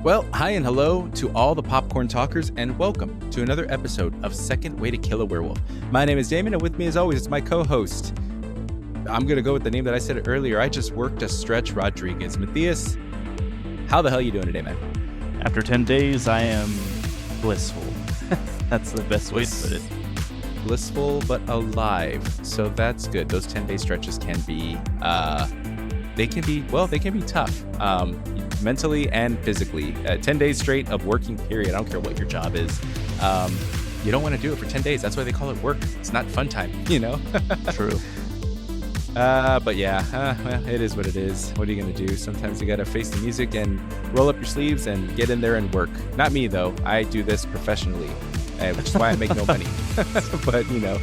Well, hi and hello to all the popcorn talkers, and welcome to another episode of Second Way to Kill a Werewolf. My name is Damon, and with me, as always, is my co-host. I'm going to go with the name that I said earlier. I just worked a stretch, Rodriguez. Matthias, how the hell are you doing today, man? After 10 days, I am blissful. That's the best way to put it. Blissful but alive. So that's good. Those 10-day stretches can be, they can be tough. Mentally and physically. 10 days straight of working period. I don't care what your job is. You don't want to do it for 10 days. That's why they call it work. It's not fun time, you know? True. But yeah, well, it is what it is. What are you going to do? Sometimes you got to face the music and roll up your sleeves and get in there and work. Not me, though. I do this professionally, which is why I make no money. But, you know,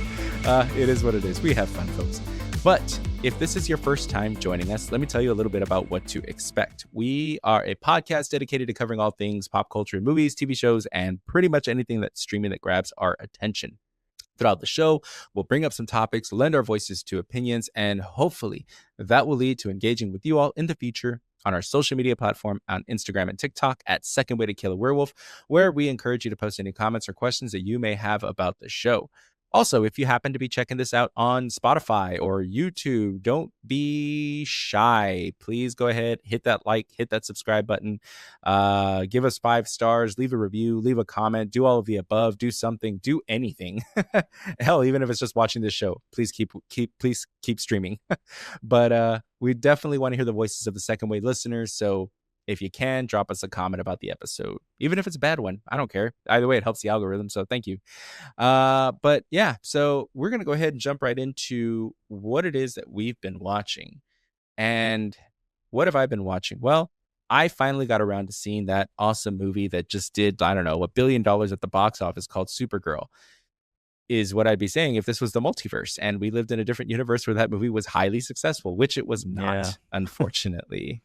it is what it is. We have fun, folks. But if this is your first time joining us, let me tell you a little bit about what to expect. We are a podcast dedicated to covering all things pop culture, movies, TV shows, and pretty much anything that's streaming that grabs our attention. Throughout the show, we'll bring up some topics, lend our voices to opinions, and hopefully that will lead to engaging with you all in the future on our social media platform on Instagram and TikTok at Second Way to Kill a Werewolf, where we encourage you to post any comments or questions that you may have about the show. Also, if you happen to be checking this out on Spotify or YouTube, don't be shy. Please go ahead, hit that like, hit that subscribe button, give us 5 stars, leave a review, leave a comment, do all of the above, do something, do anything. Hell, even if it's just watching this show, please keep streaming. But we definitely want to hear the voices of the Second Way listeners. So if you can, drop us a comment about the episode, even if it's a bad one. I don't care. Either way, it helps the algorithm. So thank you. But yeah, so we're going to go ahead and jump right into what it is that we've been watching. And what have I been watching? Well, I finally got around to seeing that awesome movie that just did, I don't know, $1 billion at the box office called Supergirl. Is what I'd be saying if this was the multiverse and we lived in a different universe where that movie was highly successful, which it was not, unfortunately.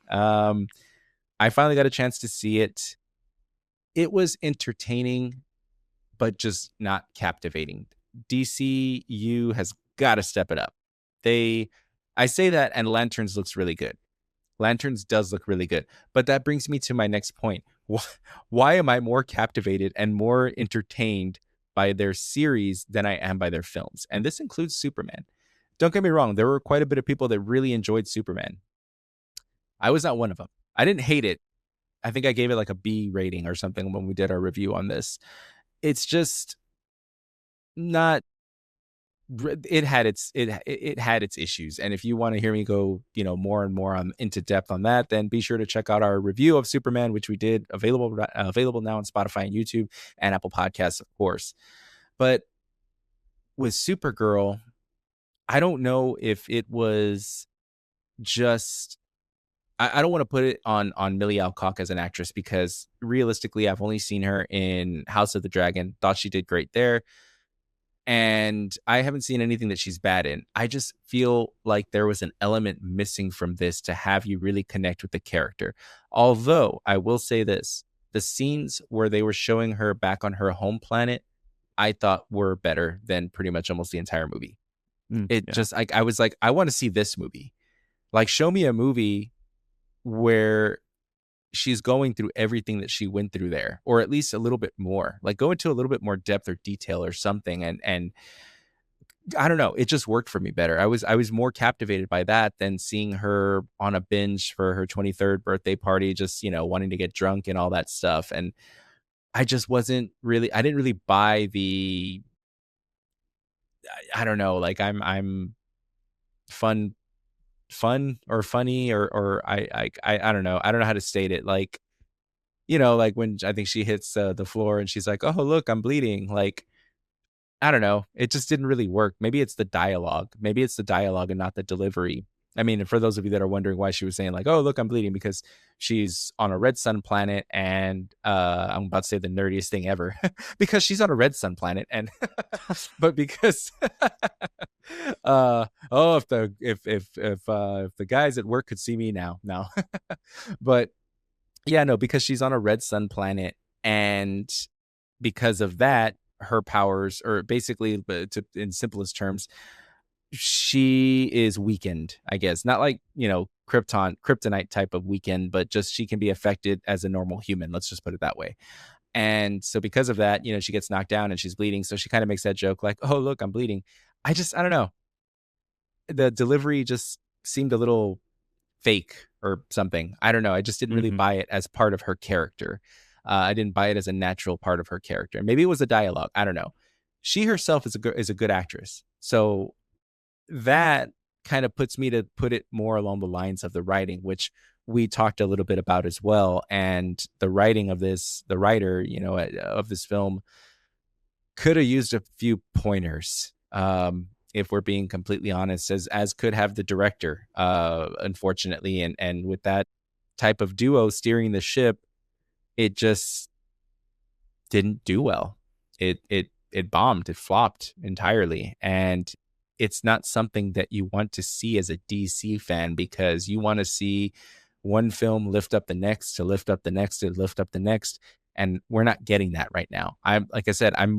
I finally got a chance to see it. It was entertaining, but just not captivating. DCU has got to step it up. I say that, and Lanterns looks really good. Lanterns does look really good. But that brings me to my next point. Why am I more captivated and more entertained by their series than I am by their films? And this includes Superman. Don't get me wrong. There were quite a bit of people that really enjoyed Superman. I was not one of them. I didn't hate it. I think I gave it like a B rating or something when we did our review on this. It's just not. It had its issues, and if you want to hear me go, more and more into depth on that, then be sure to check out our review of Superman, which we did available now on Spotify and YouTube and Apple Podcasts, of course. But with Supergirl, I don't know if it was just. I don't want to put it on Millie Alcock as an actress, because realistically, I've only seen her in House of the Dragon. Thought she did great there. And I haven't seen anything that she's bad in. I just feel like there was an element missing from this to have you really connect with the character. Although I will say this, the scenes where they were showing her back on her home planet, I thought were better than pretty much almost the entire movie. I was like, I want to see this movie. Like, show me a movie where she's going through everything that she went through there, or at least a little bit more, like go into a little bit more depth or detail or something. And I don't know, it just worked for me better. I was more captivated by that than seeing her on a binge for her 23rd birthday party, just, wanting to get drunk and all that stuff. And I just I didn't really buy I don't know, like I'm fun or funny or I don't know. I don't know how to state it. Like, like when I think she hits the floor and she's like, "Oh, look, I'm bleeding." Like, I don't know. It just didn't really work. Maybe it's the dialogue. Maybe it's the dialogue and not the delivery. I mean, for those of you that are wondering why she was saying like, "Oh, look, I'm bleeding," because she's on a red sun planet, and I'm about to say the nerdiest thing ever, because she's on a red sun planet, and but because if the guys at work could see me now, no, but yeah, no, because she's on a red sun planet, and because of that, her powers, or basically, in simplest terms, she is weakened, I guess. Not like, kryptonite type of weekend, but just she can be affected as a normal human. Let's just put it that way. And so because of that, she gets knocked down and she's bleeding. So she kind of makes that joke like, "Oh, look, I'm bleeding." I don't know. The delivery just seemed a little fake or something. I don't know. I just didn't really Hmm. buy it as part of her character. I didn't buy it as a natural part of her character. Maybe it was a dialogue. I don't know. She herself is a good actress. So that kind of puts me to put it more along the lines of the writing, which we talked a little bit about as well. And the writing of this, the writer, of this film could have used a few pointers. If we're being completely honest, as could have the director, unfortunately, and with that type of duo steering the ship, it just didn't do well. It bombed, it flopped entirely, and it's not something that you want to see as a DC fan, because you want to see one film lift up the next to lift up the next to lift up the next, and we're not getting that right now. I'm like I said, I've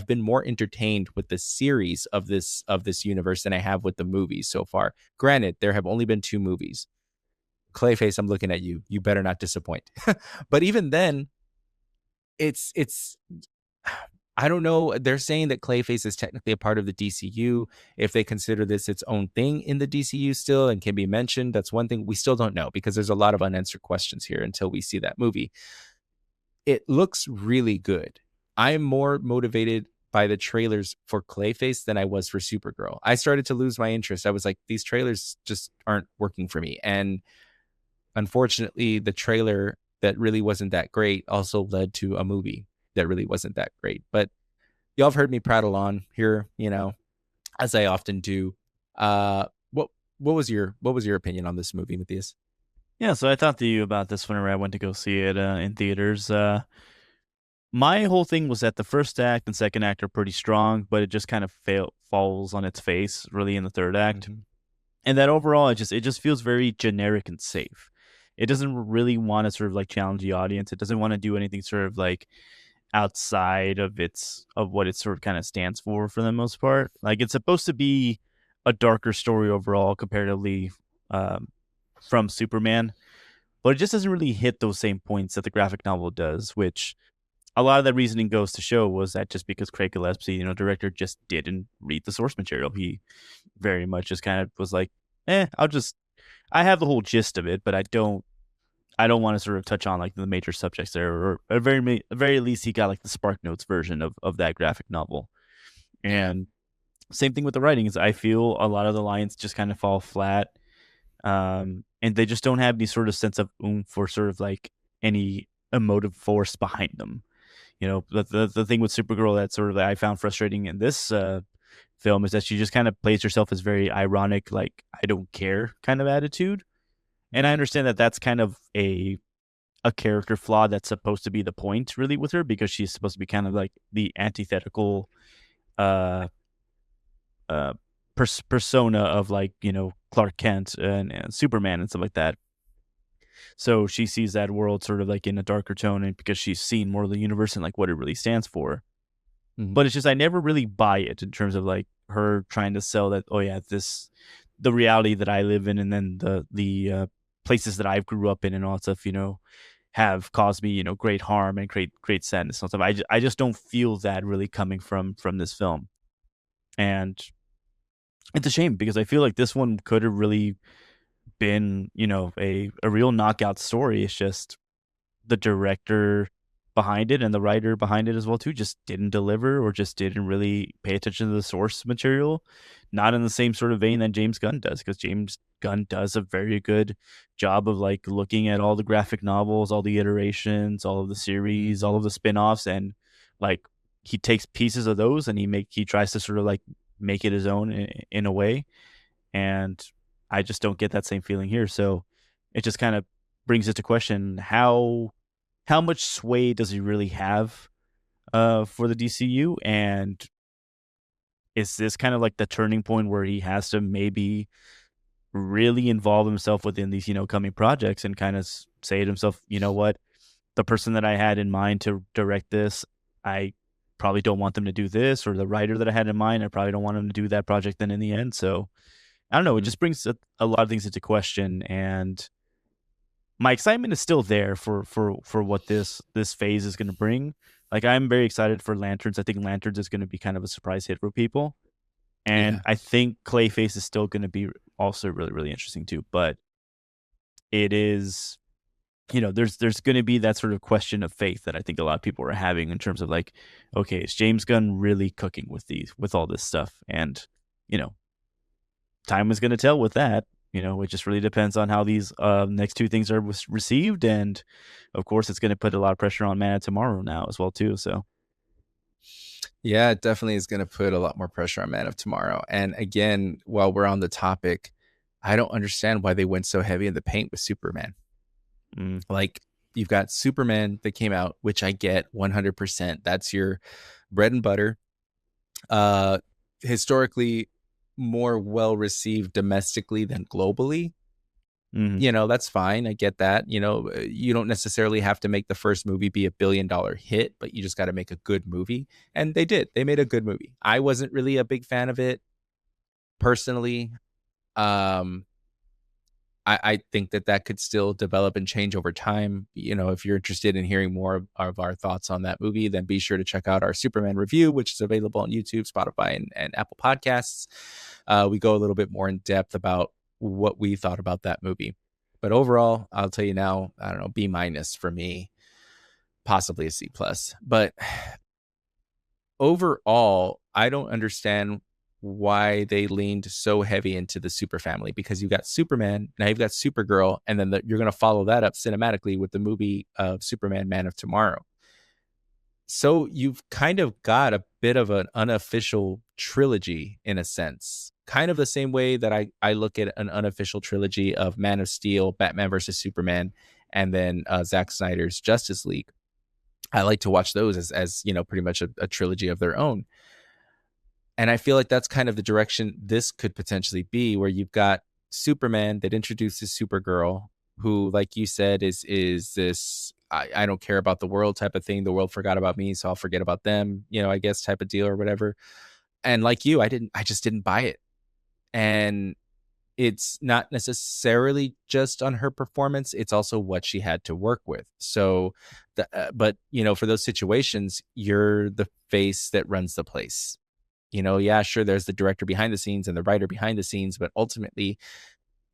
been more entertained with the series of this universe than I have with the movies so far. Granted, there have only been 2 movies. Clayface, I'm looking at you. You better not disappoint. But even then, it's I don't know. They're saying that Clayface is technically a part of the DCU. If they consider this its own thing in the DCU still and can be mentioned, that's one thing we still don't know, because there's a lot of unanswered questions here until we see that movie. It looks really good. I'm more motivated by the trailers for Clayface than I was for Supergirl. I started to lose my interest. I was like, these trailers just aren't working for me. And unfortunately, the trailer that really wasn't that great also led to a movie that really wasn't that great. But y'all have heard me prattle on here, as I often do. What was your opinion on this movie, Matthias? Yeah, so I talked to you about this whenever I went to go see it in theaters. My whole thing was that the first act and second act are pretty strong, but it just kind of falls on its face really in the third act. Mm-hmm. And that overall it just feels very generic and safe. It doesn't really want to sort of like challenge the audience. It doesn't want to do anything sort of like outside of what it sort of kind of stands for the most part. Like it's supposed to be a darker story overall comparatively um, from Superman, but it just doesn't really hit those same points that the graphic novel does, which a lot of the reasoning goes to show was that just because Craig Gillespie, director, just didn't read the source material. He very much just kind of was like, I have the whole gist of it, but I don't want to sort of touch on like the major subjects there, or at very least he got like the Spark Notes version of that graphic novel. And same thing with the writing is I feel a lot of the lines just kind of fall flat, and they just don't have any sort of sense of oomph or sort of like any emotive force behind them. The thing with Supergirl that sort of I found frustrating in this film is that she just kind of plays herself as very ironic, like I don't care kind of attitude. And I understand that that's kind of a character flaw that's supposed to be the point really with her, because she's supposed to be kind of like the antithetical uh persona of like Clark Kent and Superman and stuff like that. So she sees that world sort of like in a darker tone, and because she's seen more of the universe and like what it really stands for. Mm-hmm. But it's just I never really buy it in terms of like her trying to sell that, oh yeah, this the reality that I live in, and then the places that I grew up in and all that stuff, have caused me, great harm and great sadness and stuff. I just don't feel that really coming from this film. And it's a shame because I feel like this one could have really been, a real knockout story. It's just the director behind it and the writer behind it as well too just didn't deliver, or just didn't really pay attention to the source material, not in the same sort of vein that James Gunn does, because James Gunn does a very good job of like looking at all the graphic novels, all the iterations, all of the series, all of the spin-offs, and like he takes pieces of those and he tries to sort of like make it his own in a way. And I just don't get that same feeling here. So it just kind of brings it to question how much sway does he really have for the DCU, and is this kind of like the turning point where he has to maybe really involve himself within these coming projects and kind of say to himself, you know what, the person that I had in mind to direct this, I probably don't want them to do this, or the writer that I had in mind, I probably don't want him to do that project then in the end. So I don't know. It Mhm. just brings a lot of things into question, and my excitement is still there for what this phase is going to bring. Like I'm very excited for Lanterns. I think Lanterns is going to be kind of a surprise hit for people, and Yeah. I think Clayface is still going to be also really really interesting too. But it is, there's going to be that sort of question of faith that I think a lot of people are having in terms of like, okay, is James Gunn really cooking with all this stuff? And you know, time is going to tell with that. It just really depends on how these next two things are received, and of course, it's going to put a lot of pressure on Man of Tomorrow now as well too. So, Yeah, it definitely is going to put a lot more pressure on Man of Tomorrow. And again, while we're on the topic, I don't understand why they went so heavy in the paint with Superman. mm, Like, you've got Superman that came out, which I get 100%. That's your bread and butter. Uh, Historically, more well received domestically than globally. mm, That's fine. I get that. You don't necessarily have to make the first movie be $1 billion hit, but you just got to make a good movie. And they did. They made a good movie. I wasn't really a big fan of it personally. Um, I think that could still develop and change over time. If you're interested in hearing more of our thoughts on that movie, then be sure to check out our Superman review, which is available on YouTube, Spotify, and Apple Podcasts. We go a little bit more in depth about what we thought about that movie. But overall, I'll tell you now, I don't know, B minus for me, possibly a C plus. But overall, I don't understand why they leaned so heavy into the super family, because you've got Superman, now you've got Supergirl, and then you're going to follow that up cinematically with the movie of Superman Man of Tomorrow. So you've kind of got a bit of an unofficial trilogy in a sense, kind of the same way that I look at an unofficial trilogy of Man of Steel, Batman versus Superman, and then Zack Snyder's Justice League. I like to watch those as pretty much a trilogy of their own. And I feel like that's kind of the direction this could potentially be, where you've got Superman that introduces Supergirl, who, like you said, is this I don't care about the world type of thing. The world forgot about me, so I'll forget about them, I guess type of deal or whatever. And like you, I just didn't buy it. And it's not necessarily just on her performance, it's also what she had to work with. So but for those situations, you're the face that runs the place. Yeah, sure, there's the director behind the scenes and the writer behind the scenes, but ultimately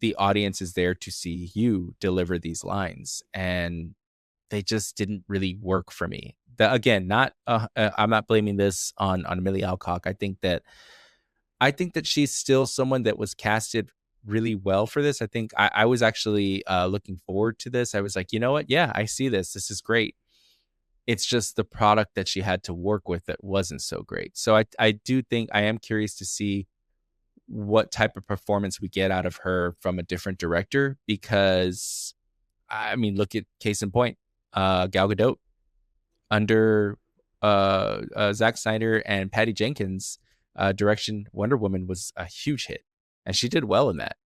the audience is there to see you deliver these lines, and they just didn't really work for me. Again, not I'm not blaming this on Millie Alcock. I think that she's still someone that was casted really well for this. I think I was actually looking forward to this. I was like, you know what? Yeah, I see this. This is great. It's just the product that she had to work with that wasn't so great. So I do think I am curious to see what type of performance we get out of her from a different director, because I mean, look at case in point, Gal Gadot under Zack Snyder and Patty Jenkins direction. Wonder Woman was a huge hit, and she did well in that.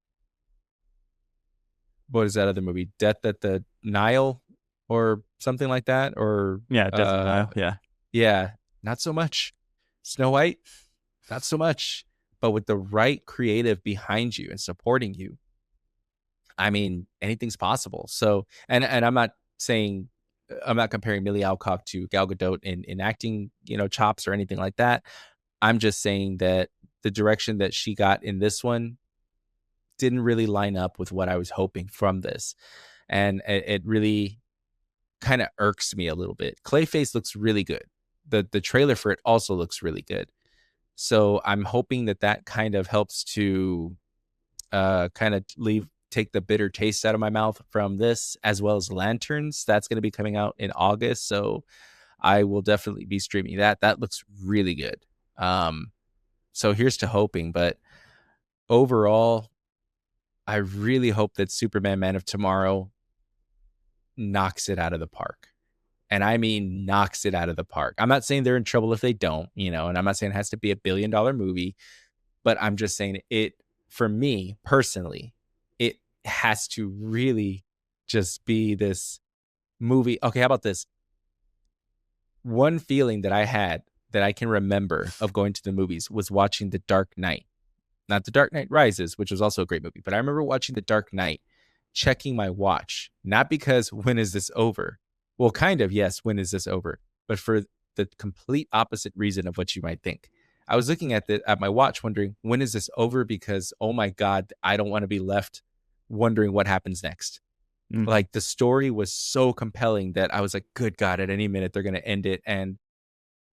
What is that other movie? Death at the Nile, or something like that, or yeah, Death and uh, Nile, yeah. yeah, not so much. Snow White, not so much. But with the right creative behind you and supporting you, I mean, anything's possible. So, and I'm not comparing Millie Alcock to Gal Gadot in acting, chops or anything like that. I'm just saying that the direction that she got in this one didn't really line up with what I was hoping from this, and it really kind of irks me a little bit. Clayface looks really good. The trailer for it also looks really good. So I'm hoping that kind of helps to kind of take the bitter taste out of my mouth from this, as well as Lanterns. That's going to be coming out in August, so I will definitely be streaming that. That looks really good. So here's to hoping. But overall, I really hope that Superman Man of Tomorrow knocks it out of the park. And I mean knocks it out of the park. I'm not saying they're in trouble if they don't, and I'm not saying it has to be $1 billion movie, but I'm just saying it, for me personally, it has to really just be this movie. Okay, how about this? One feeling that I had that I can remember of going to the movies was watching The Dark Knight. Not The Dark Knight Rises, which was also a great movie, but I remember watching The Dark Knight, checking my watch, not because when is this over? Well, kind of, yes, when is this over? But for the complete opposite reason of what you might think. I was looking at my watch wondering, when is this over? Because, oh my God, I don't want to be left wondering what happens next. Mm. Like, the story was so compelling that I was like, good God, at any minute they're going to end it. And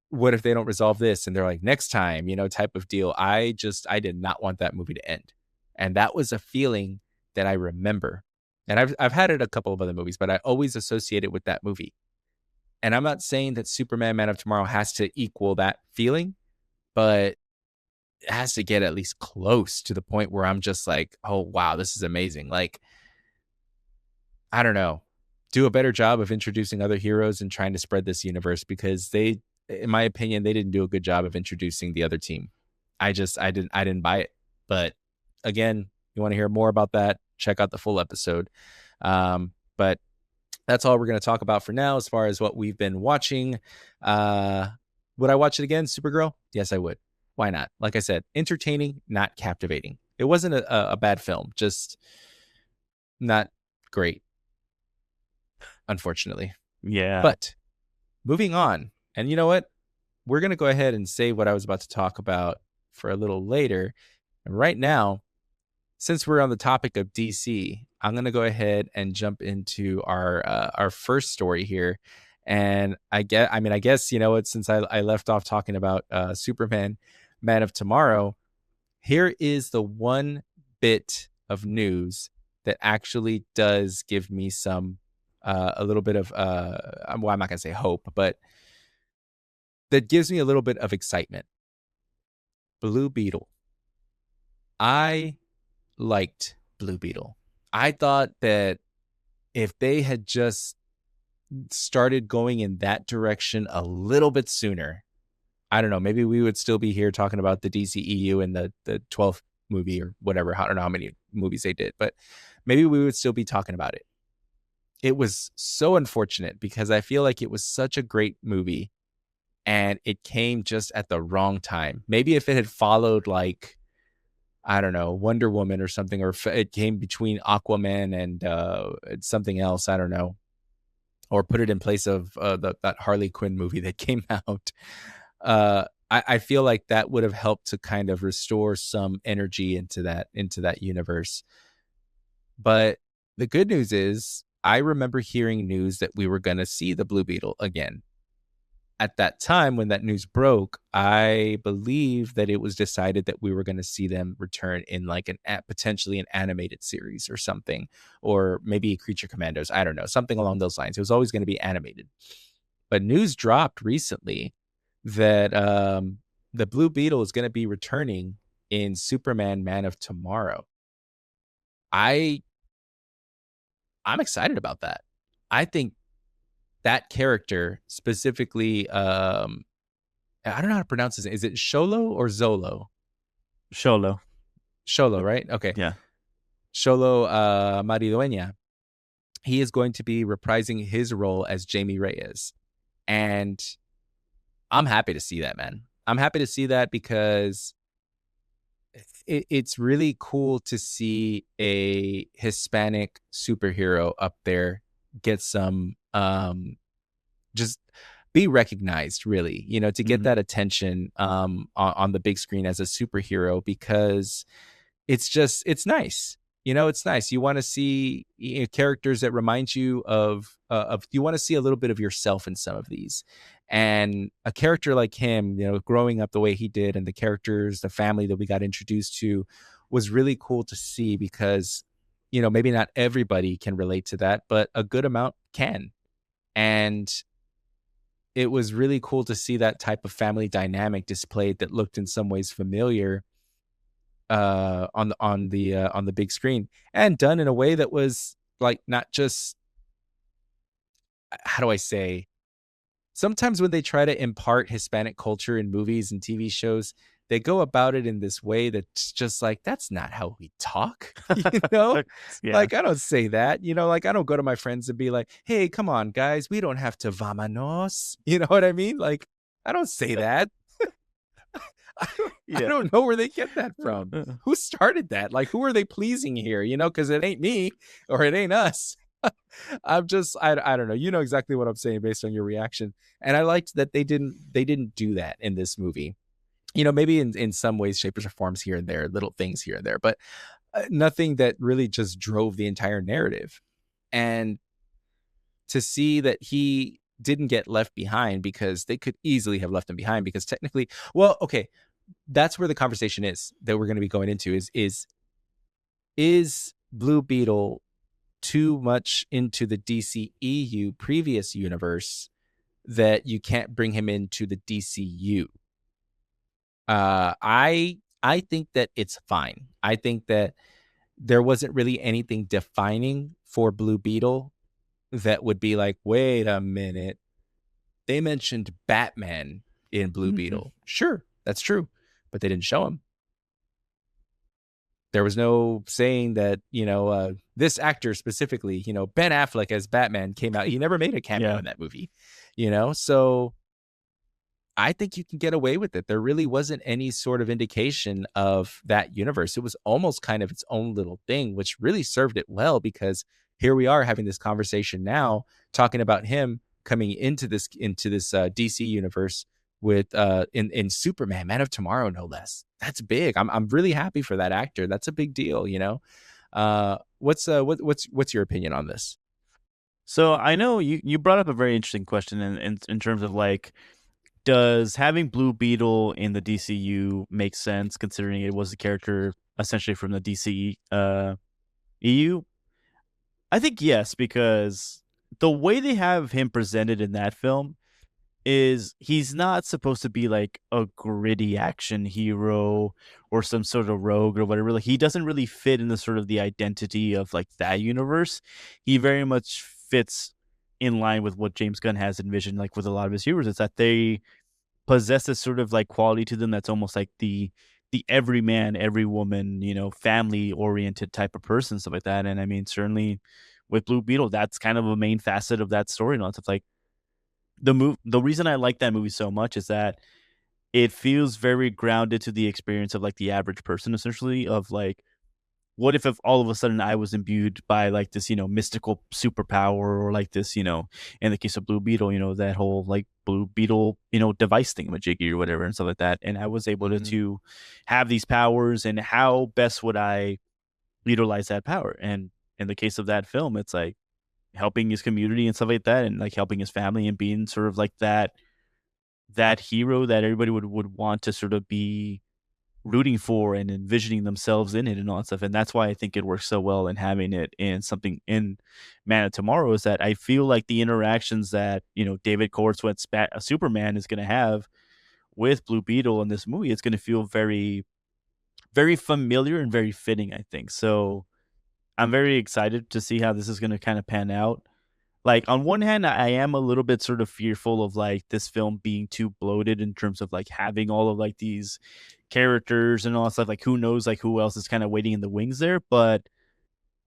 what if they don't resolve this? And they're like, next time, type of deal. I did not want that movie to end. And that was a feeling that I remember. And I've had it a couple of other movies, but I always associate it with that movie. And I'm not saying that Superman Man of Tomorrow has to equal that feeling, but it has to get at least close to the point where I'm just like, oh wow, this is amazing. Like, I don't know, do a better job of introducing other heroes and trying to spread this universe, because they, in my opinion, they didn't do a good job of introducing the other team. I didn't buy it. But again, you want to hear more about that, check out the full episode. But that's all we're going to talk about for now as far as what we've been watching. Would I watch it again, Supergirl? Yes, I would. Why not? Like I said, entertaining, not captivating. It wasn't a bad film, just not great, unfortunately. Yeah. But moving on, and you know what? We're going to go ahead and save what I was about to talk about for a little later. And right now, since we're on the topic of DC, I'm going to go ahead and jump into our first story here. And I guess, since I left off talking about Superman, Man of Tomorrow, here is the one bit of news that actually does give me some, a little bit of, I'm not going to say hope, but that gives me a little bit of excitement. Blue Beetle. I liked Blue Beetle. I thought that if they had just started going in that direction a little bit sooner, I don't know, maybe we would still be here talking about the DCEU and the 12th movie or whatever. I don't know how many movies they did, but maybe we would still be talking about it. It was so unfortunate because I feel like it was such a great movie and it came just at the wrong time. Maybe if it had followed, like, I don't know, Wonder Woman or something, or it came between Aquaman and something else, I don't know, or put it in place of that Harley Quinn movie that came out. I feel like that would have helped to kind of restore some energy into that universe. But the good news is, I remember hearing news that we were going to see the Blue Beetle again. At that time, when that news broke, I believe that it was decided that we were going to see them return in like potentially an animated series or something, or maybe Creature Commandos. I don't know, something along those lines. It was always going to be animated. But news dropped recently that the Blue Beetle is going to be returning in Superman Man of Tomorrow. I'm excited about that. I think that character specifically, I don't know how to pronounce his name. Is it Xolo or Zolo? Xolo. Xolo, right? Okay. Yeah. Xolo Maridueña. He is going to be reprising his role as Jamie Reyes. And I'm happy to see that, man. I'm happy to see that because it's really cool to see a Hispanic superhero up there get some, just be recognized, really, to get that attention on the big screen as a superhero, because it's nice. It's nice. You want to see characters that remind you of you want to see a little bit of yourself in some of these. And a character like him, growing up the way he did, and the characters, the family that we got introduced to, was really cool to see, because, maybe not everybody can relate to that, but a good amount can. And it was really cool to see that type of family dynamic displayed that looked in some ways familiar on the big screen, and done in a way that was like, not just, how do I say, sometimes when they try to impart Hispanic culture in movies and TV shows, they go about it in this way that's just like, that's not how we talk. Yeah. Like, I don't say that, like, I don't go to my friends and be like, hey, come on guys, we don't have to vamanos. You know what I mean? Like, I don't say that. I Yeah. don't know where they get that from. Who started that? Like, who are they pleasing here? Because it ain't me or it ain't us. I don't know. You know exactly what I'm saying based on your reaction. And I liked that they didn't do that in this movie. Maybe in some ways, shapers or forms here and there, little things here and there, but nothing that really just drove the entire narrative. And to see that he didn't get left behind, because they could easily have left him behind, because technically, well, okay, that's where the conversation is that we're going to be going into is Blue Beetle too much into the DCEU previous universe that you can't bring him into the DCU? I think that it's fine. I think that there wasn't really anything defining for Blue Beetle that would be like, wait a minute, they mentioned Batman in Blue Beetle. Sure, that's true, but they didn't show him. There was no saying that, this actor specifically, Ben Affleck as Batman came out. He never made a cameo in that movie, so I think you can get away with it. There really wasn't any sort of indication of that universe. It was almost kind of its own little thing, which really served it well, because here we are having this conversation now, talking about him coming into this DC universe with in Superman, Man of Tomorrow, no less. That's big. I'm really happy for that actor. That's a big deal, What's your opinion on this? So I know you brought up a very interesting question in terms of like, does having Blue Beetle in the DCU make sense, considering it was a character essentially from the DC EU? I think yes, because the way they have him presented in that film is he's not supposed to be like a gritty action hero or some sort of rogue or whatever. Like, he doesn't really fit in the sort of the identity of like that universe. He very much fits in line with what James Gunn has envisioned, like with a lot of his heroes. It's that they possess this sort of like quality to them that's almost like the every man, every woman, family oriented type of person, stuff like that. And I mean, certainly with Blue Beetle, that's kind of a main facet of that story. And it's like the reason I like that movie so much is that it feels very grounded to the experience of like the average person, essentially, of like, what if all of a sudden I was imbued by like this, mystical superpower, or like this, in the case of Blue Beetle, that whole like Blue Beetle, device thingamajiggy or whatever and stuff like that. And I was able to have these powers, and how best would I utilize that power? And in the case of that film, it's like helping his community and stuff like that, and like helping his family, and being sort of like that hero that everybody would want to sort of be rooting for and envisioning themselves in it and all that stuff. And that's why I think it works so well in having it in something in Man of Tomorrow, is that I feel like the interactions that, David Cornswet's Superman is going to have with Blue Beetle in this movie, it's going to feel very, very familiar and very fitting, I think. So I'm very excited to see how this is going to kind of pan out. Like, on one hand, I am a little bit sort of fearful of like this film being too bloated in terms of like having all of like these characters and all that stuff. Like, who knows like who else is kind of waiting in the wings there. But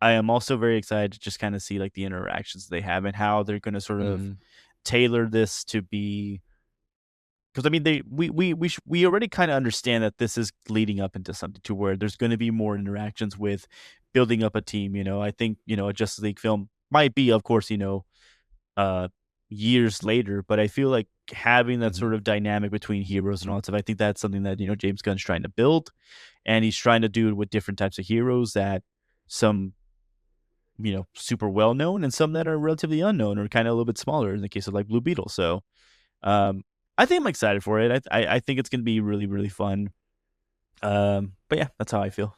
I am also very excited to just kind of see like the interactions they have and how they're going to sort of tailor this to be, because I mean, we already kind of understand that this is leading up into something to where there's going to be more interactions with building up a team. I think a Justice League film might be, of course, uh years later, but I feel like having that sort of dynamic between heroes and all that stuff, I think that's something that James Gunn's trying to build, and he's trying to do it with different types of heroes, that some super well known and some that are relatively unknown or kind of a little bit smaller in the case of like Blue Beetle. So I think I'm excited for it. I think it's going to be really, really fun. But yeah, that's how I feel.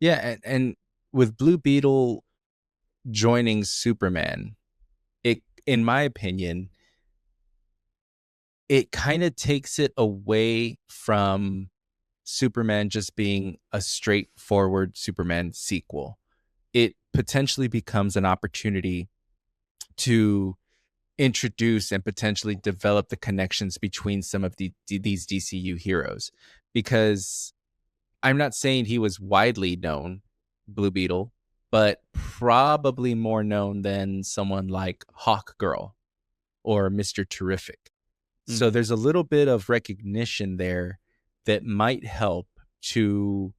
Yeah, and with Blue Beetle joining Superman, it, in my opinion, it kind of takes it away from Superman just being a straightforward Superman sequel. It potentially becomes an opportunity to introduce and potentially develop the connections between some of these DCU heroes, because I'm not saying he was widely known, Blue Beetle, but probably more known than someone like Hawk Girl or Mr. Terrific. So there's a little bit of recognition there that might help to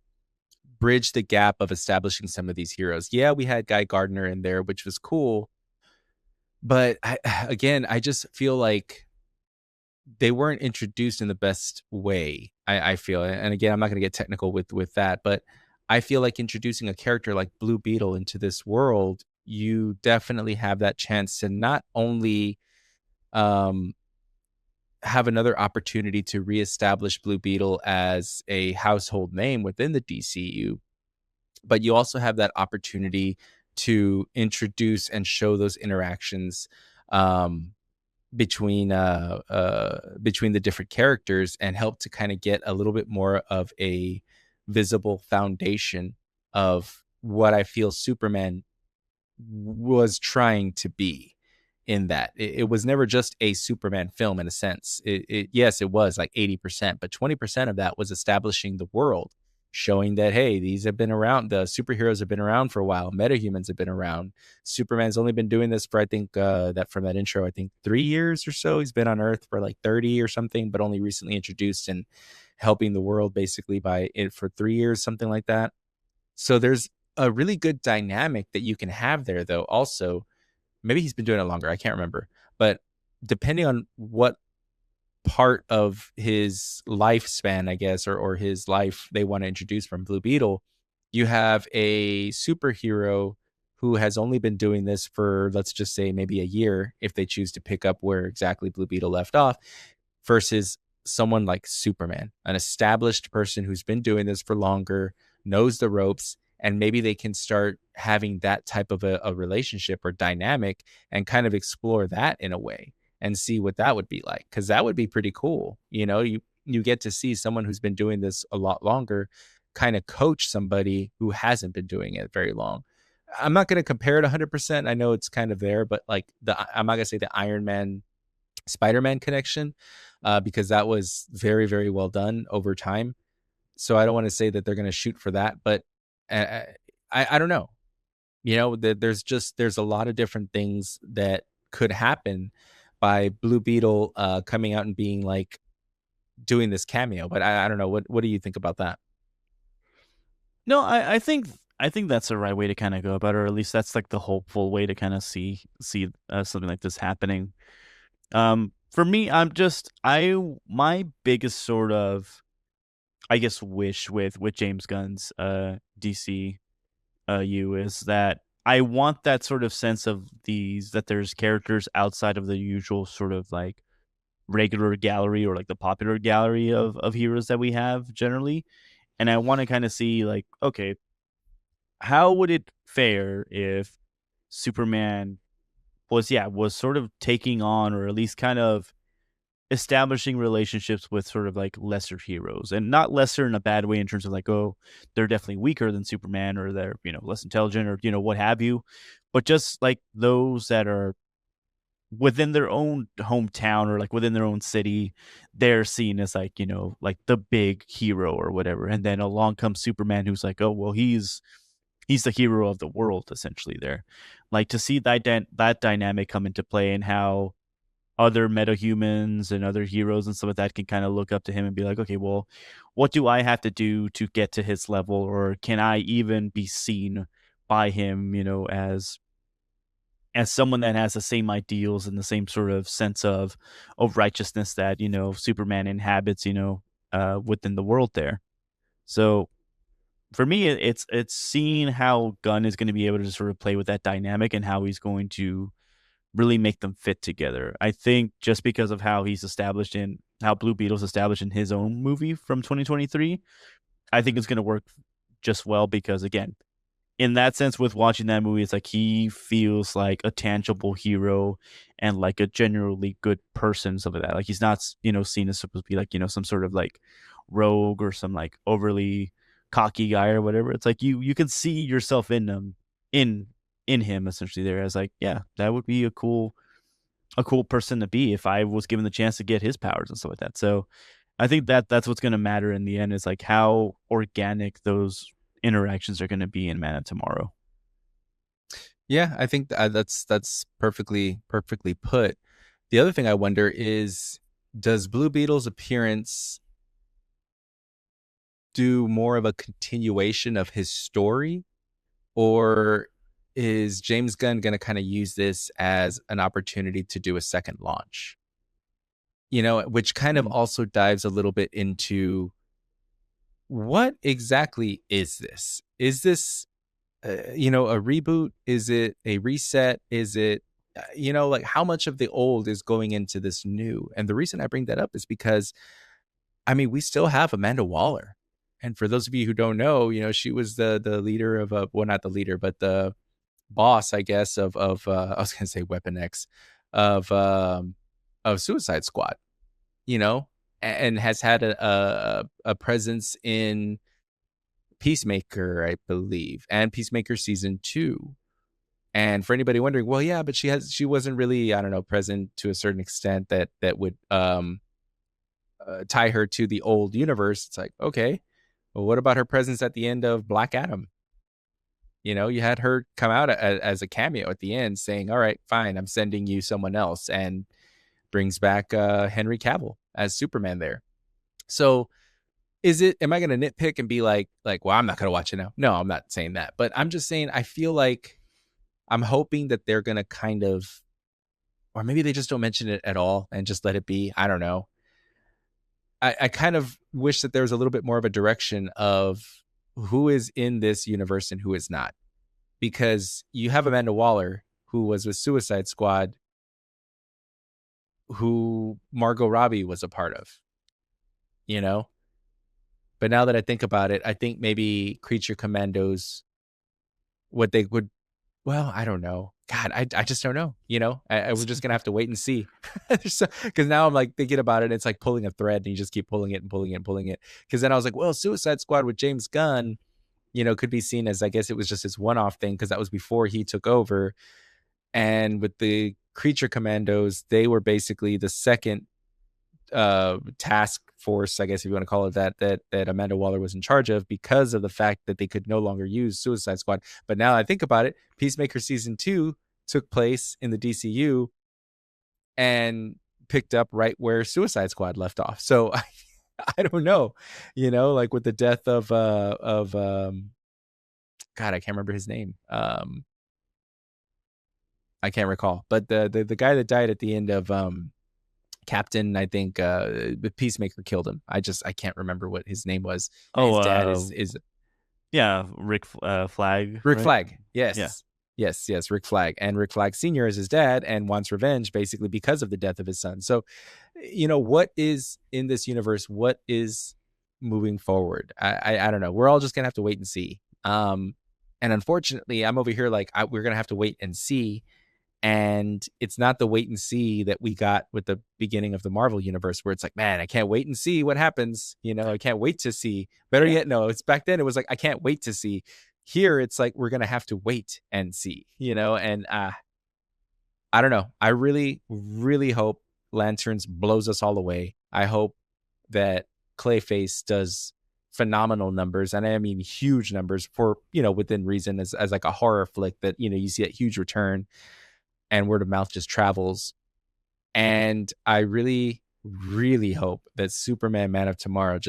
bridge the gap of establishing some of these heroes. Yeah, we had Guy Gardner in there, which was cool, but again, I just feel like they weren't introduced in the best way. I feel, and again, I'm not going to get technical with that, but I feel like introducing a character like Blue Beetle into this world, you definitely have that chance to not only um, have another opportunity to reestablish Blue Beetle as a household name within the DCU, but you also have that opportunity to introduce and show those interactions um, between the different characters and help to kind of get a little bit more of a visible foundation of what I feel Superman was trying to be in that. It was never just a Superman film in a sense. Yes, it was like 80%, but 20% of that was establishing the world, showing that, hey, these have been around. The superheroes have been around for a while. Metahumans have been around. Superman's only been doing this for, I think, that from that intro, I think 3 years or so. He's been on Earth for like 30 or something, but only recently introduced and helping the world basically by it for 3 years, something like that. So there's a really good dynamic that you can have there, though. Also, maybe he's been doing it longer. I can't remember. But depending on what part of his lifespan, I guess, or his life they want to introduce from Blue Beetle, you have a superhero who has only been doing this for, let's just say, maybe a year, if they choose to pick up where exactly Blue Beetle left off, versus someone like Superman, an established person who's been doing this for longer, knows the ropes, and maybe they can start having that type of a relationship or dynamic and kind of explore that in a way and see what that would be like, because that would be pretty cool. You get to see someone who's been doing this a lot longer kind of coach somebody who hasn't been doing it very long. I'm not going to compare it 100%. I know it's kind of there, but like I'm not going to say the Iron Man Spider-Man connection, because that was very, very well done over time. So I don't want to say that they're going to shoot for that, but uh, I don't know. There's a lot of different things that could happen by Blue Beetle coming out and being like doing this cameo. But I don't know. What do you think about that? No, I think that's the right way to kind of go about it, or at least that's like the hopeful way to kind of see something like this happening. For me, my biggest sort of, I guess, wish with James Gunn's DC U is that I want that sort of sense of that there's characters outside of the usual sort of like regular gallery or like the popular gallery of heroes that we have generally. And I want to kind of see like, okay, how would it fare if Superman was sort of taking on, or at least kind of establishing relationships with sort of like lesser heroes, and not lesser in a bad way in terms of like, oh, they're definitely weaker than Superman, or they're, less intelligent, or, what have you, but just like those that are within their own hometown or like within their own city, they're seen as like, like the big hero or whatever. And then along comes Superman, who's like, oh, well, he's the hero of the world essentially there. Like to see that dynamic come into play, and how other metahumans and other heroes and stuff like that can kind of look up to him and be like, okay, well, what do I have to do to get to his level? Or can I even be seen by him, as someone that has the same ideals and the same sort of sense of righteousness that, Superman inhabits, within the world there. So for me, it's seeing how Gunn is going to be able to sort of play with that dynamic and how he's going to really make them fit together. I think just because of how Blue Beetle's established in his own movie from 2023, I think it's going to work just well, because again, in that sense, with watching that movie, it's like he feels like a tangible hero and like a genuinely good person, stuff like that. Like he's not, seen as supposed to be like, some sort of like rogue or some like overly cocky guy or whatever. It's like you can see yourself in him, in him essentially there, as like, yeah, that would be a cool person to be if I was given the chance to get his powers and stuff like that. So I think that's what's going to matter in the end, is like how organic those interactions are going to be in Man of Tomorrow. Yeah, I think that's perfectly put. The other thing I wonder is, does Blue Beetle's appearance do more of a continuation of his story, or is James Gunn going to kind of use this as an opportunity to do a second launch? Which kind of also dives a little bit into what exactly is this? Is this, a reboot? Is it a reset? Is it, like how much of the old is going into this new? And the reason I bring that up is because, I mean, we still have Amanda Waller. And for those of you who don't know, she was the leader of well, not the leader, but the boss, I guess, of I was gonna say Weapon X, of Suicide Squad, and has had a presence in Peacemaker, I believe, and Peacemaker season 2. And for anybody wondering, well, yeah, but she wasn't really, I don't know, present to a certain extent that would tie her to the old universe. It's like, okay, well, what about her presence at the end of Black Adam? You had her come out as a cameo at the end saying, all right, fine, I'm sending you someone else, and brings back Henry Cavill as Superman there. So am I going to nitpick and be like, well, I'm not going to watch it now? No, I'm not saying that. But I'm just saying, I feel like I'm hoping that they're going to kind of, or maybe they just don't mention it at all and just let it be. I don't know. I kind of wish that there was a little bit more of a direction of who is in this universe and who is not. Because you have Amanda Waller, who was with Suicide Squad, who Margot Robbie was a part of, But now that I think about it, I think maybe Creature Commandos, what they would, well, I don't know. God, I just don't know. We're just going to have to wait and see. Because now I'm like thinking about it. It's like pulling a thread and you just keep pulling it and pulling it and pulling it. Because then I was like, well, Suicide Squad with James Gunn, could be seen as, I guess it was just his one-off thing because that was before he took over. And with the Creature Commandos, they were basically the second task force, I guess if you want to call it that Amanda Waller was in charge of, because of the fact that they could no longer use Suicide Squad. But now I think about it, Peacemaker season 2 took place in the DCU and picked up right where Suicide Squad left off. So I don't know, like with the death of God, I can't remember his name. I can't recall, but the guy that died at the end of Captain, I think the Peacemaker killed him. I can't remember what his name was. Oh, his dad is Rick Flag. Rick right? Flag. Yes. Yeah. Yes, Rick Flag. And Rick Flag Sr. is his dad and wants revenge basically because of the death of his son. So, what is in this universe? What is moving forward? I don't know. We're all just going to have to wait and see. And unfortunately, I'm over here like we're going to have to wait and see. And it's not the wait and see that we got with the beginning of the Marvel universe, where it's like, man, I can't wait and see what happens. I can't wait to see. Better yet, no, it's back then. It was like, I can't wait to see. Here, it's like, we're going to have to wait and see, and I don't know. I really, really hope Lanterns blows us all away. I hope that Clayface does phenomenal numbers. And I mean, huge numbers for, within reason as like a horror flick that, you see that huge return. And word of mouth just travels. And I really, really hope that Superman Man of Tomorrow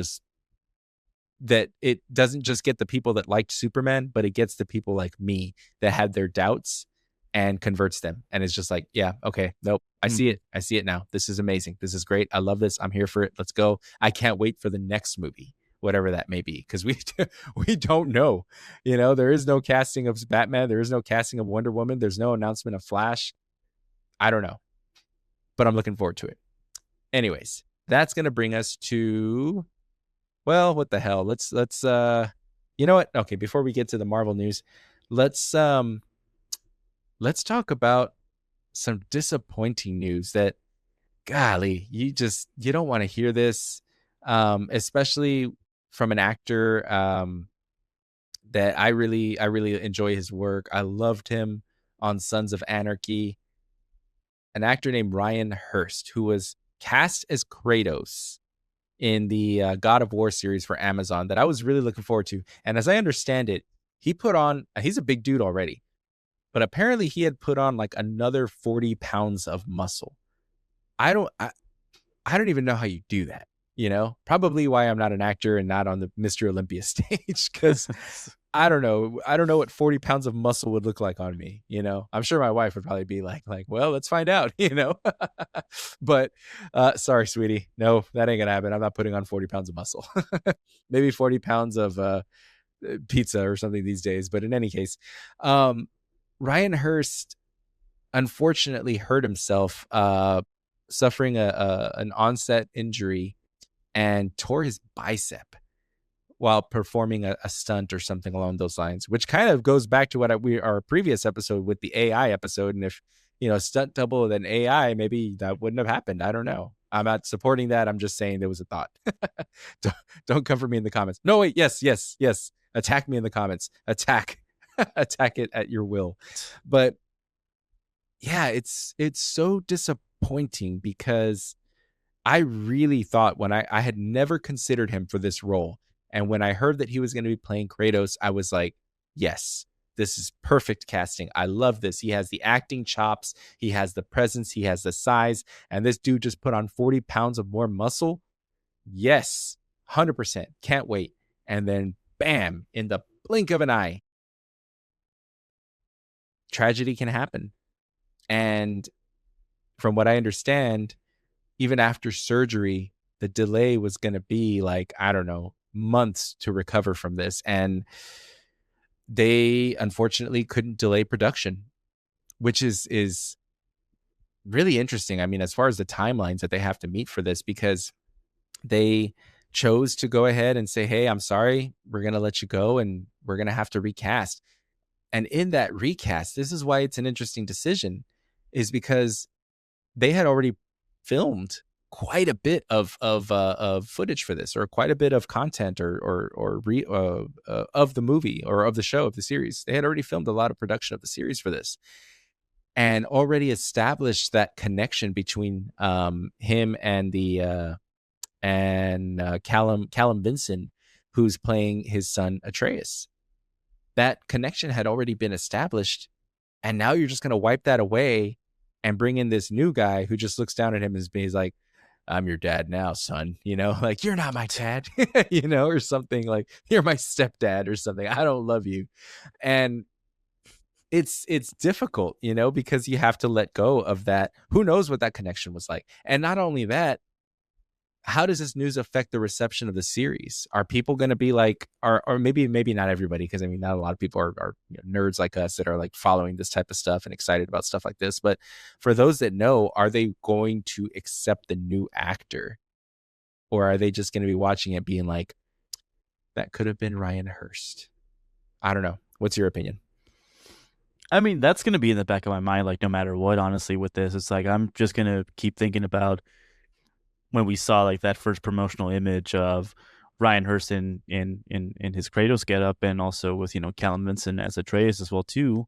that it doesn't just get the people that liked Superman, but it gets the people like me that had their doubts and converts them. And it's just like, yeah, okay, nope, I see it. I see it now. This is amazing. This is great. I love this. I'm here for it. Let's go. I can't wait for the next movie, whatever that may be, because we don't know. There is no casting of Batman. There is no casting of Wonder Woman. There's no announcement of Flash. I don't know, but I'm looking forward to it. Anyways, that's going to bring us to, well, what the hell? Let's you know what? Okay, before we get to the Marvel news, let's talk about some disappointing news that, golly, you don't want to hear this, especially from an actor that I really enjoy his work. I loved him on Sons of Anarchy. An actor named Ryan Hurst, who was cast as Kratos in the God of War series for Amazon that I was really looking forward to. And as I understand it, he's a big dude already, but apparently he had put on like another 40 pounds of muscle. I don't even know how you do that. Probably why I'm not an actor and not on the Mr. Olympia stage, because I don't know. I don't know what 40 pounds of muscle would look like on me. I'm sure my wife would probably be like, well, let's find out, but sorry, sweetie. No, that ain't gonna happen. I'm not putting on 40 pounds of muscle. Maybe 40 pounds of pizza or something these days. But in any case, Ryan Hurst unfortunately hurt himself, suffering an onset injury, and tore his bicep while performing a stunt or something along those lines, which kind of goes back to what our previous episode with the AI episode. And if, stunt double than AI, maybe that wouldn't have happened. I don't know. I'm not supporting that. I'm just saying there was a thought. don't come for me in the comments. No, wait. Yes. Attack me in the comments. Attack it at your will. But yeah, it's so disappointing, because I really thought, when I had never considered him for this role, and when I heard that he was going to be playing Kratos, I was like, yes, this is perfect casting. I love this. He has the acting chops, he has the presence, he has the size, and this dude just put on 40 pounds of more muscle. Yes, 100%. Can't wait. And then bam, in the blink of an eye, tragedy can happen. And from what I understand, even after surgery, the delay was going to be like, I don't know, months to recover from this. And they unfortunately couldn't delay production, which is really interesting. I mean, as far as the timelines that they have to meet for this, because they chose to go ahead and say, hey, I'm sorry, we're going to let you go, and we're going to have to recast. And in that recast, this is why it's an interesting decision, is because they had already filmed quite a bit of footage for this, or quite a bit of content, or of the movie, or of the show, of the series. They had already filmed a lot of production of the series for this, and already established that connection between him and the Callum Vinson, who's playing his son Atreus. That connection had already been established, and now you're just going to wipe that away and bring in this new guy who just looks down at him and he's like, I'm your dad now, son, like, you're not my dad, or something, like, you're my stepdad or something. I don't love you. And it's difficult, because you have to let go of that. Who knows what that connection was like? And not only that, how does this news affect the reception of the series? Are people going to be like, or maybe not everybody, because I mean, not a lot of people are nerds like us that are like following this type of stuff and excited about stuff like this. But for those that know, are they going to accept the new actor, or are they just going to be watching it being like, that could have been Ryan Hurst? I don't know. What's your opinion? I mean, that's going to be in the back of my mind, like, no matter what, honestly, with this. It's like, I'm just going to keep thinking about when we saw like that first promotional image of Ryan Hurst in his Kratos getup, and also with Callum Vinson as Atreus as well too.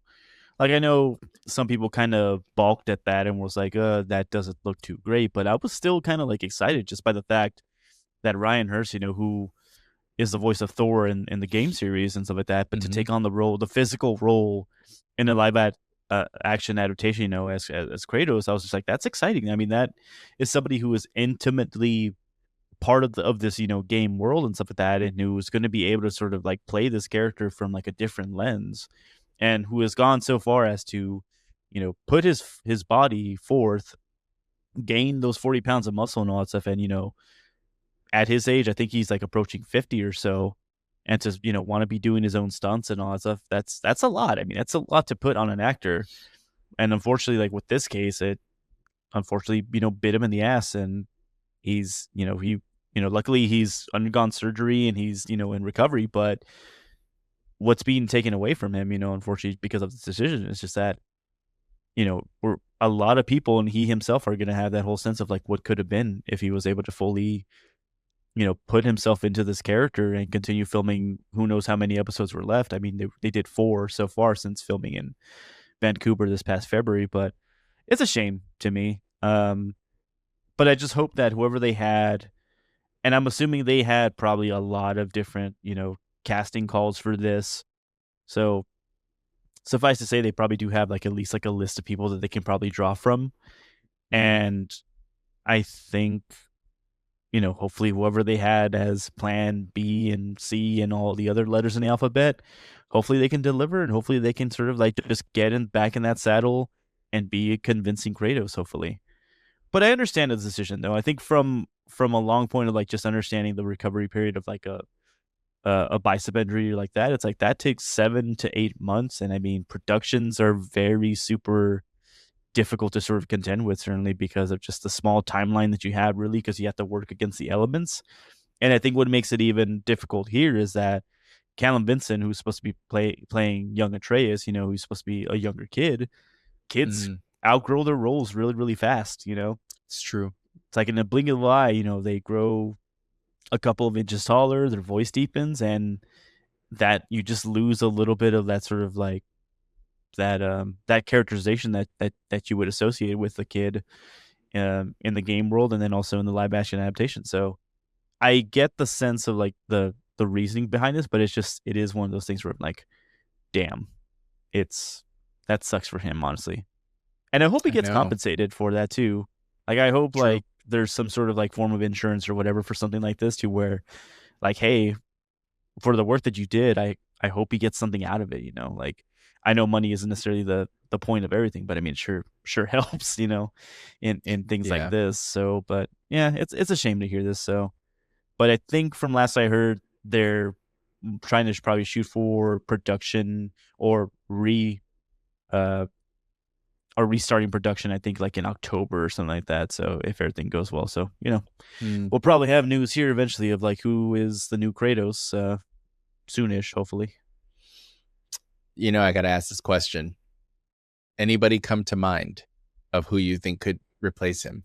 Like, I know some people kind of balked at that and was like, that doesn't look too great, but I was still kind of like excited just by the fact that Ryan Hurst, who is the voice of Thor in the game series and stuff like that, but to take on the physical role in a live action adaptation, as Kratos, I was just like, that's exciting. I mean, that is somebody who is intimately part of this game world and stuff like that, and who is going to be able to sort of like play this character from like a different lens, and who has gone so far as to put his body forth, gain those 40 pounds of muscle and all that stuff, and at his age, I think he's like approaching 50 or so, and to want to be doing his own stunts and all that stuff, that's a lot. I mean, that's a lot to put on an actor. And unfortunately, like with this case, it unfortunately bit him in the ass, and he's luckily he's undergone surgery and he's in recovery. But what's being taken away from him, unfortunately, because of this decision, is just that we're a lot of people, and he himself, are going to have that whole sense of like what could have been if he was able to fully put himself into this character and continue filming. Who knows how many episodes were left? I mean, they did 4 so far since filming in Vancouver this past February, but it's a shame to me. But I just hope that whoever they had, and I'm assuming they had probably a lot of different, casting calls for this. So suffice to say, they probably do have like at least like a list of people that they can probably draw from. And I think, hopefully whoever they had as plan B and C and all the other letters in the alphabet, hopefully they can deliver, and hopefully they can sort of like just get in back in that saddle and be a convincing Kratos, hopefully. But I understand the decision though. I think from a long point of like just understanding the recovery period of like a bicep injury like that, it's like that takes 7 to 8 months, and I mean productions are very super difficult to sort of contend with, certainly because of just the small timeline that you have, really, because you have to work against the elements. And I think what makes it even difficult here is that Callum Vincent, who's supposed to be playing young Atreus, who's supposed to be a younger kid, kids Mhm. outgrow their roles really, really fast. It's true. It's like in a blink of an eye, they grow a couple of inches taller, their voice deepens, and that you just lose a little bit of that sort of like that characterization that you would associate with the kid in the game world, and then also in the live action adaptation. So I get the sense of like the reasoning behind this, but it is one of those things where I'm like, damn, it's that sucks for him, honestly. And I hope he I gets know. compensated for that too. Like I hope True. like there's some sort of like form of insurance or whatever for something like this, to where like, hey, for the work that you did, I hope he gets something out of it. Like I know money isn't necessarily the point of everything, but I mean, sure helps, in things like Yeah. this. So, but yeah, it's a shame to hear this. So, but I think from last I heard, they're trying to probably shoot for production or uh restarting production, I think like in October or something like that. So if everything goes well, so Mm. we'll probably have news here eventually of like who is the new Kratos soonish, hopefully. I got to ask this question. Anybody come to mind of who you think could replace him?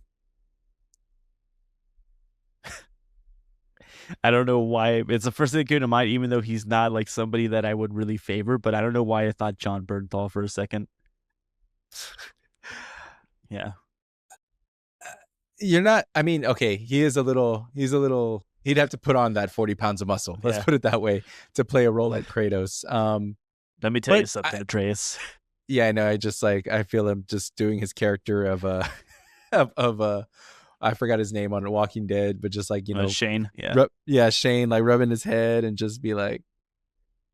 I don't know why it's the first thing that came to mind, even though he's not like somebody that I would really favor. But I don't know why I thought John Bernthal for a second. Yeah, You're not, I mean, okay, he'd have to put on that 40 pounds of muscle. Let's yeah. put it that way to play a role like Kratos. Let me tell you But something, Atreus. yeah, I know. I just like, I feel him just doing his character of I forgot his name on Walking Dead, but just like, Shane. Yeah, yeah, Shane, like rubbing his head and just be like,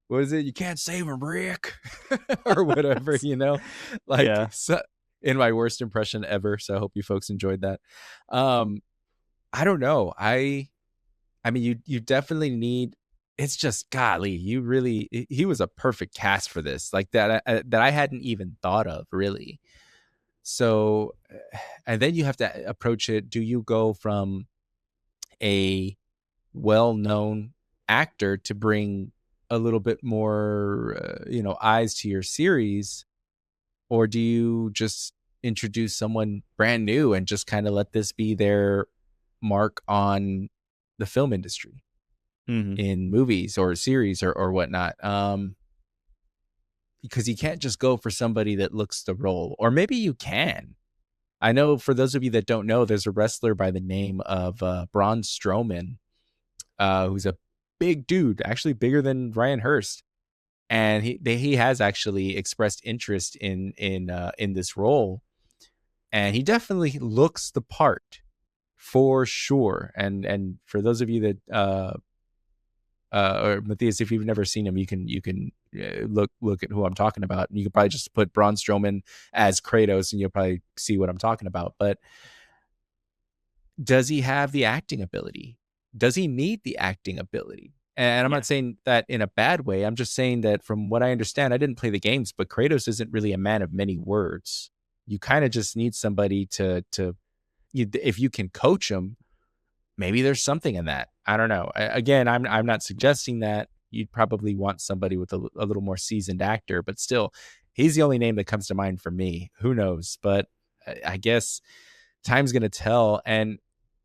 what is it? You can't save him, Rick, or whatever, like yeah. so, in my worst impression ever. So I hope you folks enjoyed that. Um, I don't know. I mean, you definitely need. It's just golly, he was a perfect cast for this, like that I hadn't even thought of really. So, and then you have to approach it. Do you go from a well-known actor to bring a little bit more, eyes to your series, or do you just introduce someone brand new and just kind of let this be their mark on the film industry Hmm. in movies or series or whatnot? Because you can't just go for somebody that looks the role, or maybe you can. I know, for those of you that don't know, there's a wrestler by the name of Braun Strowman, who's a big dude, actually bigger than Ryan Hurst, and he has actually expressed interest in this role, and he definitely looks the part for sure. And for those of you that or Matthias, if you've never seen him, you can look at who I'm talking about. You could probably just put Braun Strowman as Kratos, and you'll probably see what I'm talking about. But does he have the acting ability? Does he need the acting ability? And I'm Yeah. not saying that in a bad way. I'm just saying that from what I understand, I didn't play the games, but Kratos isn't really a man of many words. You kind of just need somebody if you can coach him, maybe there's something in that. I don't know. Again, I'm not suggesting that. You'd probably want somebody with a little more seasoned actor, but still, he's the only name that comes to mind for me. Who knows? But I guess time's going to tell. And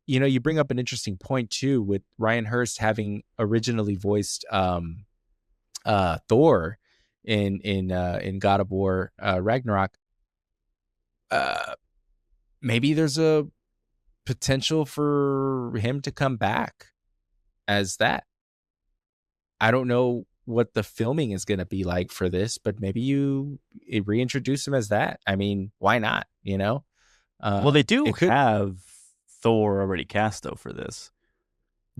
you bring up an interesting point too, with Ryan Hurst having originally voiced Thor in God of War Ragnarok. Uh, Maybe there's a potential for him to come back as that. I don't know what the filming is going to be like for this, but maybe you reintroduce him as that. I mean, why not? Well, they do It could. have Thor already cast though for this.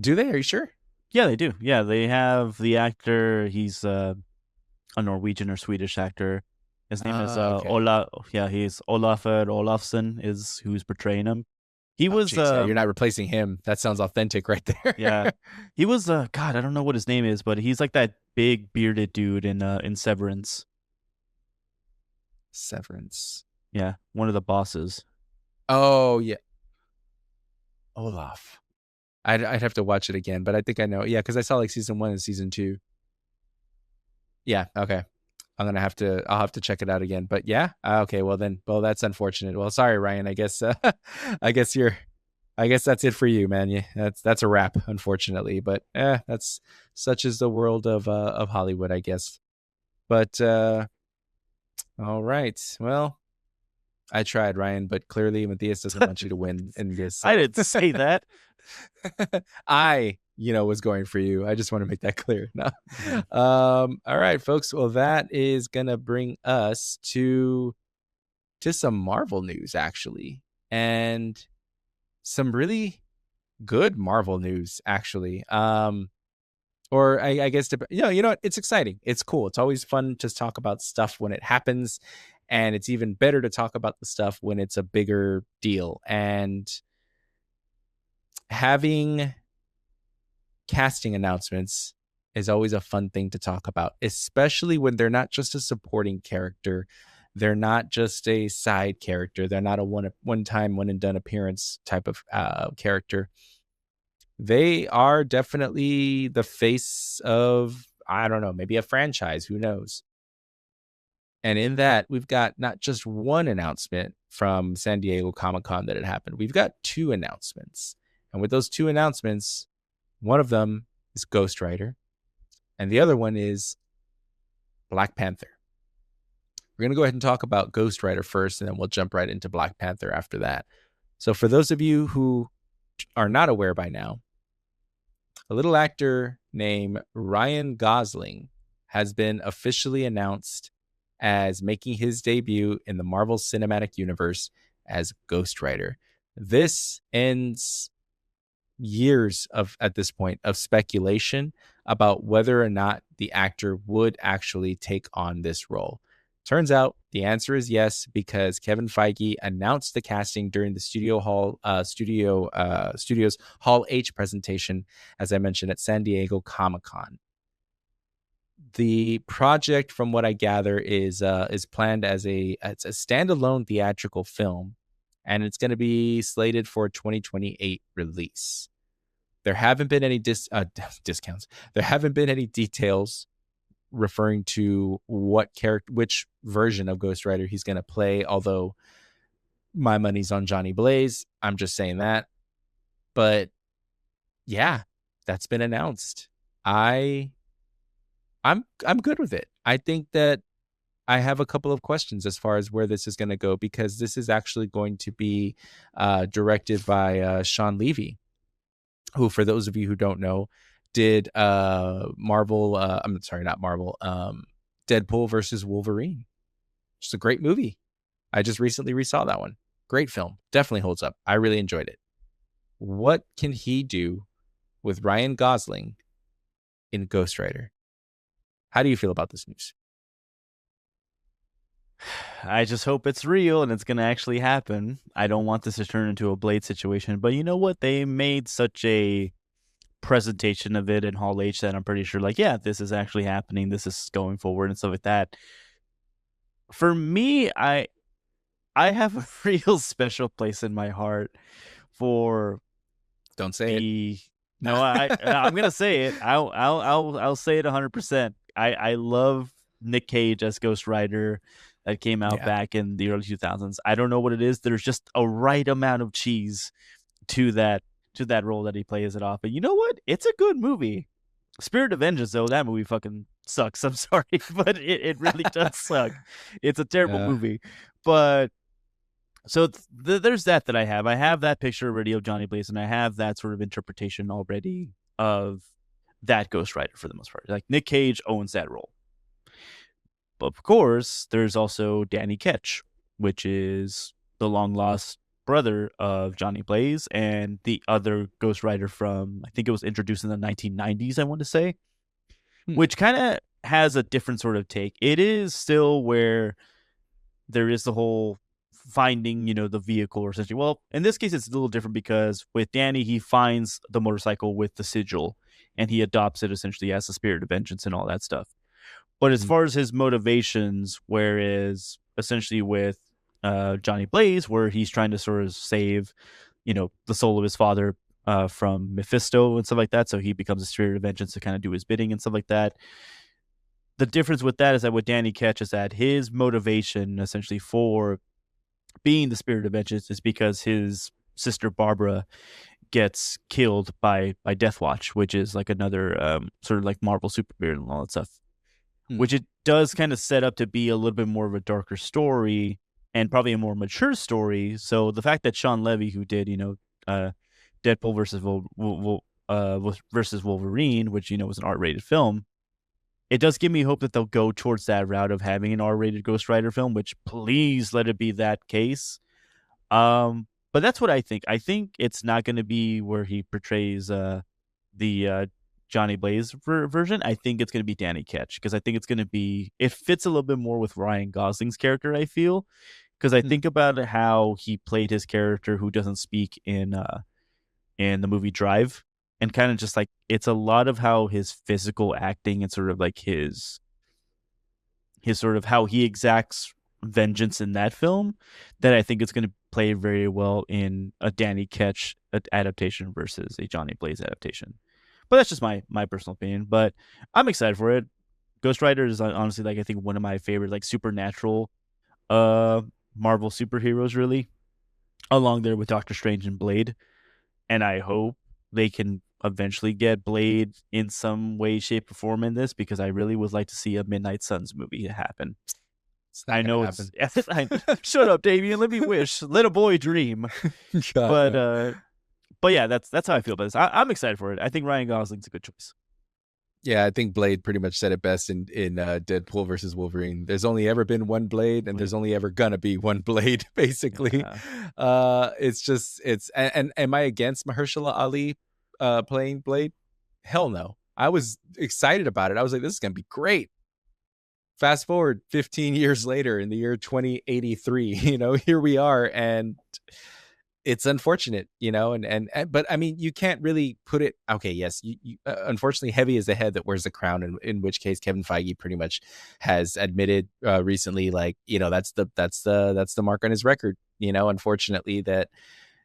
Do they? Are you sure? Yeah, they do. Yeah, they have the actor. He's a Norwegian or Swedish actor. His name is Okay. Ola. Yeah, he's Olafur Olafsson is who's portraying him. He Oh, was jeez. Yeah, you're not replacing him. That sounds authentic right yeah, there. he was God. I don't know what his name is, but he's like that big bearded dude in Severance. Severance. Yeah, one of the bosses. Oh, yeah. Olaf. I'd have to watch it again, but I think I know. Yeah, because I saw like season 1 and season 2. Yeah. Okay. I'll have to check it out again. But yeah. Okay. Well then. Well, that's unfortunate. Well, sorry, Ryan. I guess. I guess you're. I guess that's it for you, man. Yeah, that's a wrap, unfortunately. But that's such is the world of Hollywood, I guess. But all right. Well, I tried, Ryan, but clearly Matthias doesn't want you to win in this. I didn't say that. I, was going for you. I just want to make that clear. No. All right, folks. Well, that is gonna bring us to some Marvel news, actually, and some really good Marvel news, actually. Or I guess you know what? It's exciting. It's cool. It's always fun to talk about stuff when it happens, and it's even better to talk about the stuff when it's a bigger deal. And having casting announcements is always a fun thing to talk about, especially when they're not just a supporting character. They're not just a side character. They're not a one-time, one-and-done appearance type of character. They are definitely the face of, I don't know, maybe a franchise. Who knows? And in that, we've got not just one announcement from San Diego Comic-Con that had happened. We've got 2 announcements. And with those 2 announcements, one of them is Ghost Rider, and the other one is Black Panther. We're going to go ahead and talk about Ghost Rider first, and then we'll jump right into Black Panther after that. So for those of you who are not aware by now, a little actor named Ryan Gosling has been officially announced as making his debut in the Marvel Cinematic Universe as Ghost Rider. This ends years of, at this point, of speculation about whether or not the actor would actually take on this role. Turns out the answer is yes, because Kevin Feige announced the casting during the Studios Hall H presentation, as I mentioned, at San Diego Comic-Con. The project, from what I gather, is planned as it's a standalone theatrical film, and it's going to be slated for 2028 release. There haven't been any discounts. There haven't been any details referring to which version of Ghost Rider he's going to play, although my money's on Johnny Blaze. I'm just saying that. But yeah, that's been announced. I'm good with it. I think that I have a couple of questions as far as where this is going to go, because this is actually going to be directed by Sean Levy, who, for those of you who don't know, did Marvel. I'm sorry, not Marvel. Deadpool versus Wolverine. Just a great movie. I just recently resaw that one. Great film. Definitely holds up. I really enjoyed it. What can he do with Ryan Gosling in Ghost Rider? How do you feel about this news? I just hope it's real and it's going to actually happen. I don't want this to turn into a Blade situation, but you know what? They made such a presentation of it in Hall H that I'm pretty sure, like, yeah, this is actually happening. This is going forward and stuff like that. For me, I have a real special place in my heart for. Don't say it. No, I'm gonna say it. I'll say it 100%. I love Nick Cage as Ghost Rider that came out back in the early 2000s. I don't know what it is. There's just a right amount of cheese to that role that he plays it off. But you know what? It's a good movie. Spirit of Vengeance, though, that movie fucking sucks. I'm sorry, but it really does suck. It's a terrible movie. But so there's that I have. I have that picture already of Johnny Blaze, and I have that sort of interpretation already of that Ghost Rider for the most part. Like, Nick Cage owns that role. But of course, there's also Danny Ketch, which is the long lost brother of Johnny Blaze and the other Ghost Rider from, I think it was introduced in the 1990s, I want to say, Hmm. which kind of has a different sort of take. It is still where there is the whole finding, the vehicle, or essentially, well, in this case, it's a little different because with Danny, he finds the motorcycle with the sigil and he adopts it essentially as the spirit of vengeance and all that stuff. But as Mhm. far as his motivations, whereas essentially with Johnny Blaze, where he's trying to sort of save, the soul of his father from Mephisto and stuff like that, so he becomes a spirit of vengeance to kind of do his bidding and stuff like that. The difference with that is that with Danny Ketch is that his motivation essentially for being the spirit of vengeance is because his sister Barbara gets killed by Death Watch, which is like another sort of like Marvel superhero and all that stuff, Hmm. which it does kind of set up to be a little bit more of a darker story and probably a more mature story. So the fact that Sean Levy, who did, Deadpool versus Wolverine, which, was an R-rated film, it does give me hope that they'll go towards that route of having an R-rated Ghost Rider film, which please let it be that case. But that's what I think. I think it's not going to be where he portrays the Johnny Blaze version. I think it's going to be Danny Ketch because I think it's going to be, it fits a little bit more with Ryan Gosling's character, I feel, because I Hmm. think about how he played his character who doesn't speak in the movie Drive, and kind of just like it's a lot of how his physical acting and sort of like his sort of how he exacts vengeance in that film that I think it's going to play very well in a Danny Ketch adaptation versus a Johnny Blaze adaptation. But that's just my personal opinion. But I'm excited for it. Ghost Rider is honestly like I think one of my favorite like supernatural Marvel superheroes, really, along there with Doctor Strange and Blade. And I hope they can eventually get Blade in some way, shape, or form in this because I really would like to see a Midnight Suns movie happen. It's not I gonna know happen. it's shut up, Damien. Let me wish. Let a boy dream. God, But no. yeah, that's how I feel about this. I'm excited for it. I think Ryan Gosling's a good choice. Yeah, I think Blade pretty much said it best in Deadpool versus Wolverine. There's only ever been one Blade, and there's only ever gonna be one Blade. Basically, Yeah. it's just and am I against Mahershala Ali playing Blade? Hell no. I was excited about it. I was like, this is gonna be great. Fast forward 15 years later, in the year 2083, here we are, and it's unfortunate, and but I mean, you can't really put it. Okay, yes, unfortunately, heavy is the head that wears the crown, in which case Kevin Feige pretty much has admitted recently, like, that's the mark on his record. Unfortunately, that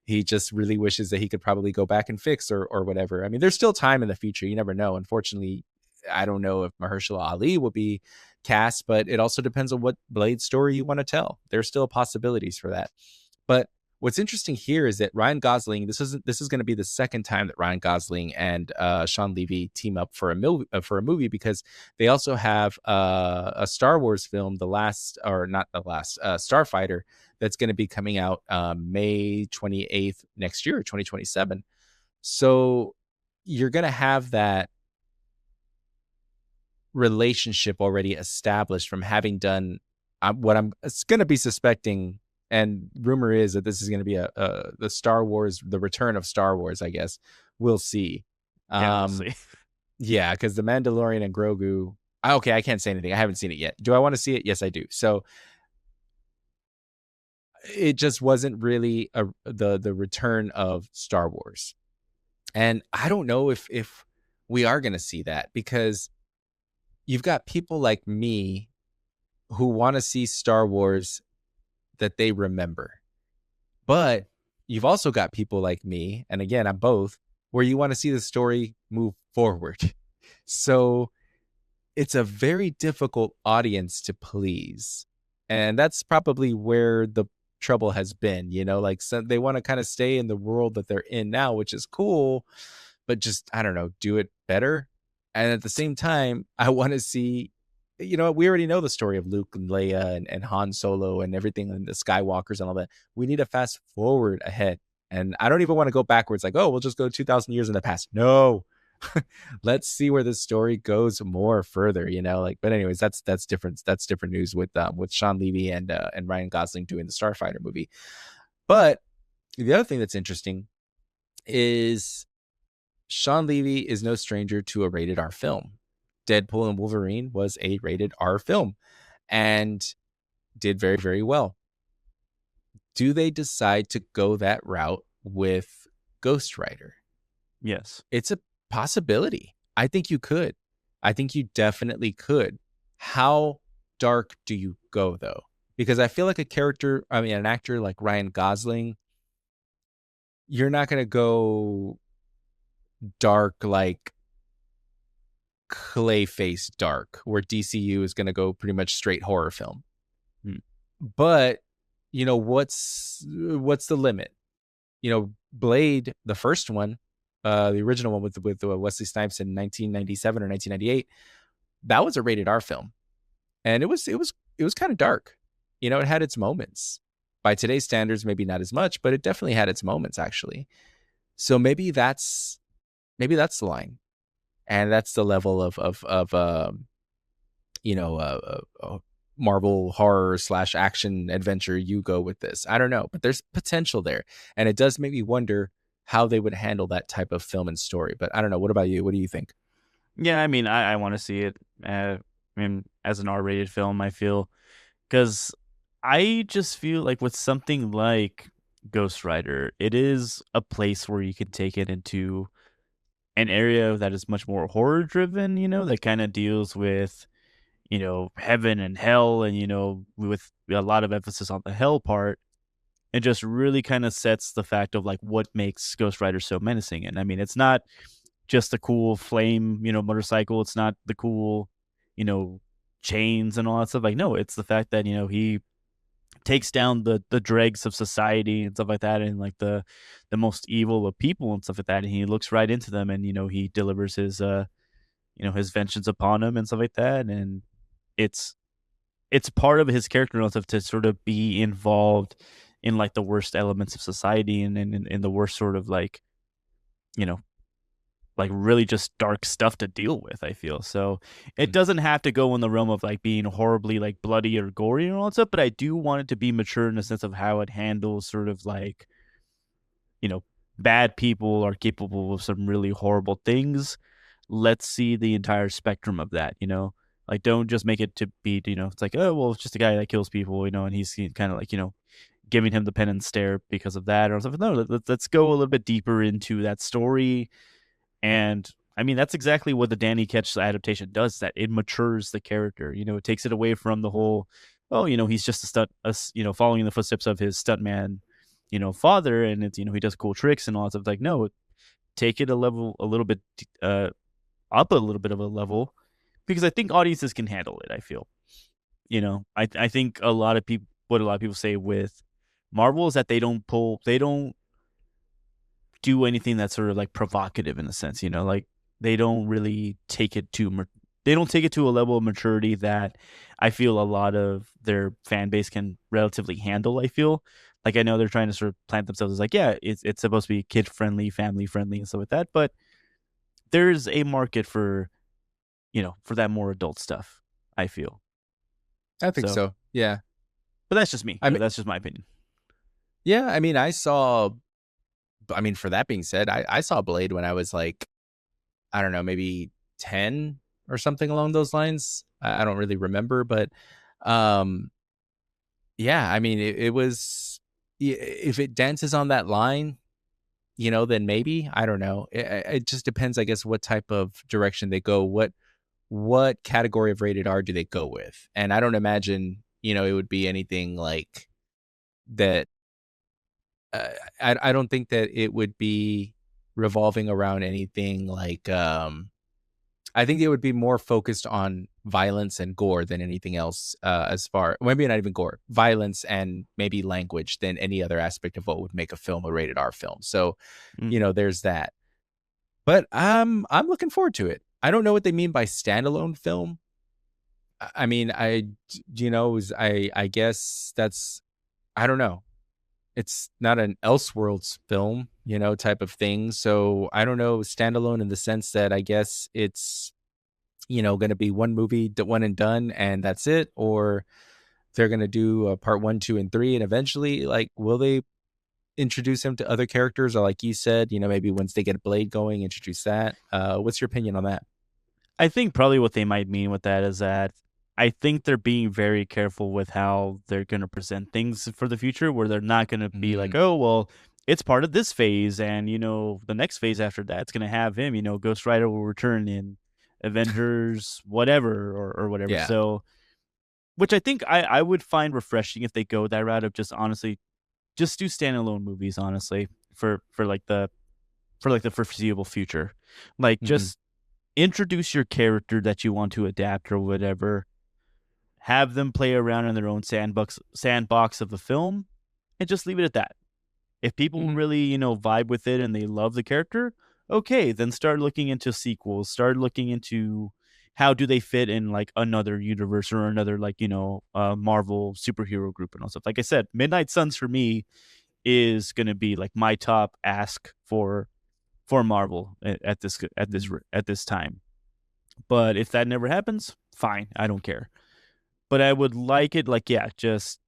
he just really wishes that he could probably go back and fix or whatever. I mean, there's still time in the future. You never know. Unfortunately, I don't know if Mahershala Ali will be cast, but it also depends on what Blade story you want to tell. There's still possibilities for that. But what's interesting here is that Ryan Gosling, this is going to be the second time that Ryan Gosling and Sean Levy team up for a movie because they also have a Star Wars film, the last, or not the last, Starfighter, that's going to be coming out May 28th next year, 2027. So you're going to have that relationship already established from having done what I'm going to be suspecting, and rumor is that this is going to be the Star Wars, the return of Star Wars, I guess. We'll see. Yeah, we'll see. Yeah, because the Mandalorian and Grogu. Okay, I can't say anything. I haven't seen it yet. Do I want to see it? Yes, I do. So it just wasn't really the return of Star Wars, and I don't know if we are going to see that because you've got people like me who want to see Star Wars that they remember. But you've also got people like me, and again, I'm both, where you want to see the story move forward. So it's a very difficult audience to please. And that's probably where the trouble has been, like, so they want to kind of stay in the world that they're in now, which is cool, but just, I don't know, do it better. And at the same time, I want to see, we already know the story of Luke and Leia and Han Solo and everything, and the Skywalkers and all that. We need to fast forward ahead. And I don't even want to go backwards, like, oh, we'll just go 2,000 years in the past. No, let's see where this story goes more further, but anyways, that's different. That's different news with Sean Levy and Ryan Gosling doing the Starfighter movie. But The other thing that's interesting is Sean Levy is no stranger to a rated R film. Deadpool and Wolverine was a rated R film and did very, very well. Do they decide to go that route with Ghost Rider? Yes. It's a possibility. I think you could. I think you definitely could. How dark do you go though? Because I feel like an actor like Ryan Gosling, you're not going to go dark like Clayface dark, where DCU is going to go pretty much straight horror film. But what's the limit? Blade, the first one, the original one with Wesley Snipes in 1997 or 1998, that was a rated R film, and it was kind of dark. It had its moments. By today's standards, maybe not as much, but it definitely had its moments actually. So maybe that's the line, and that's the level of Marvel horror / action adventure you go with this. I don't know, but there's potential there, and it does make me wonder how they would handle that type of film and story. But I don't know. What about you? What do you think? Yeah, I mean, I want to see it. I mean, as an R-rated film, I feel, because I just feel like with something like Ghost Rider, it is a place where you can take it into an area that is much more horror driven, that kind of deals with, heaven and hell, and, with a lot of emphasis on the hell part. It just really kind of sets the fact of like what makes Ghost Rider so menacing. And I mean, it's not just the cool flame, motorcycle. It's not the cool, you know, chains and all that stuff. Like, no, it's the fact that, he takes down the dregs of society and stuff like that, and like the most evil of people and stuff like that. And he looks right into them, and, he delivers his his vengeance upon them and stuff like that. And it's part of his character and stuff to sort of be involved in like the worst elements of society, and in the worst sort of like, you know, like really just dark stuff to deal with, I feel. So it doesn't have to go in the realm of like being horribly like bloody or gory and all that stuff, but I do want it to be mature in the sense of how it handles sort of like, bad people are capable of some really horrible things. Let's see the entire spectrum of that, like don't just make it to be, it's like, oh, well, it's just a guy that kills people, and he's kind of like, giving him the pen and stare because of that or something. No, let's go a little bit deeper into that story. And I mean, that's exactly what the Danny Ketch adaptation does, that it matures the character. It takes it away from the whole, oh, he's just following in the footsteps of his stuntman, father. And it's, he does cool tricks and all that stuff. Like, no, take it a little bit up a little bit of a level, because I think audiences can handle it. I feel, I think what a lot of people say with Marvel is that they don't do anything that's sort of like provocative in a sense, like they don't really take it to a level of maturity that I feel a lot of their fan base can relatively handle. I feel like, I know they're trying to sort of plant themselves as like, yeah, it's supposed to be kid friendly, family friendly and stuff like that, but there's a market for that more adult stuff, I feel. I think so. Yeah. But that's just me. I mean, that's just my opinion. Yeah, I mean, for that being said, I saw Blade when I was like, I don't know, maybe 10 or something along those lines. I don't really remember, but yeah, I mean, it was, if it dances on that line, then maybe, I don't know. It just depends, I guess, what type of direction they go. What category of rated R do they go with? And I don't imagine, it would be anything like that. I don't think that it would be revolving around anything like, I think it would be more focused on violence and gore than anything else, maybe not even gore, violence and maybe language than any other aspect of what would make a film a rated R film. So, there's that. But I'm looking forward to it. I don't know what they mean by standalone film. I mean, I guess that's, I don't know. It's not an Elseworlds film, type of thing. So I don't know, standalone in the sense that I guess it's, going to be one movie, one and done, and that's it. Or they're going to do a part 1, 2, and 3. And eventually, like, will they introduce him to other characters, or like you said, maybe once they get a Blade going, introduce that. What's your opinion on that? I think probably what they might mean with that is that I think they're being very careful with how they're going to present things for the future, where they're not going to be like, Mm, oh, well, it's part of this phase, and the next phase after that's going to have him. Ghost Rider will return in Avengers, whatever, or whatever. yeah. So, which I think I would find refreshing if they go that route of just honestly just do standalone movies, honestly, for like the foreseeable future, like Hmm. just introduce your character that you want to adapt or whatever, have them play around in their own sandbox of the film, and just leave it at that. If people Hmm. really, vibe with it and they love the character, okay, then start looking into sequels, start looking into how do they fit in like another universe or another like, Marvel superhero group and all stuff. Like I said, Midnight Suns for me is going to be like my top ask for Marvel at this time. But if that never happens, fine, I don't care. But I would like it, like, yeah, just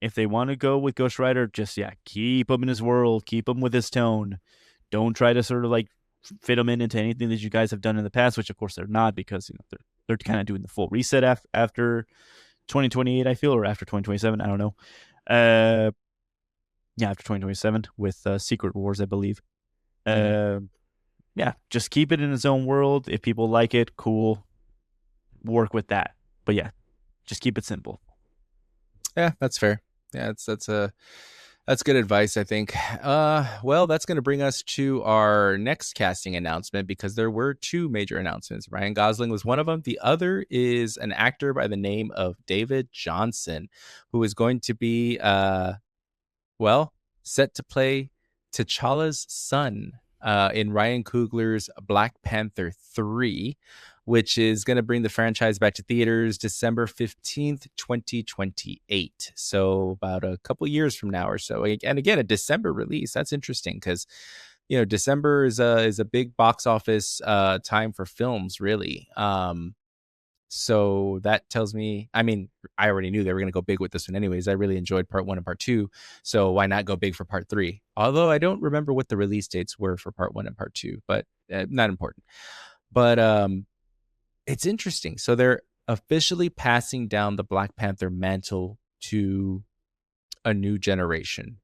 if they want to go with Ghost Rider, just yeah, keep him in his world, keep him with his tone. Don't try to sort of like fit him into anything that you guys have done in the past, which of course they're not, because they're kind of doing the full reset after 2028, I feel, or after 2027, I don't know. Uh, yeah, after 2027 with Secret Wars, I believe. Hmm. Uh, yeah, just keep it in its own world. If people like it, cool, work with that. But yeah, just keep it simple. Yeah, that's fair. Yeah, that's good advice, I think. Well, that's going to bring us to our next casting announcement, because there were two major announcements. Ryan Gosling was one of them. The other is an actor by the name of David Johnson, who is going to be well, set to play T'Challa's son in Ryan Coogler's Black Panther 3, which is going to bring the franchise back to theaters December 15th, 2028. So about a couple years from now or so. And again, a December release. That's interesting because December is a big box office time for films, really. So that tells me, I mean, I already knew they were going to go big with this one anyways. I really enjoyed part one and part two. So why not go big for part three? Although I don't remember what the release dates were for part one and part two, but not important. But it's interesting. So they're officially passing down the Black Panther mantle to a new generation.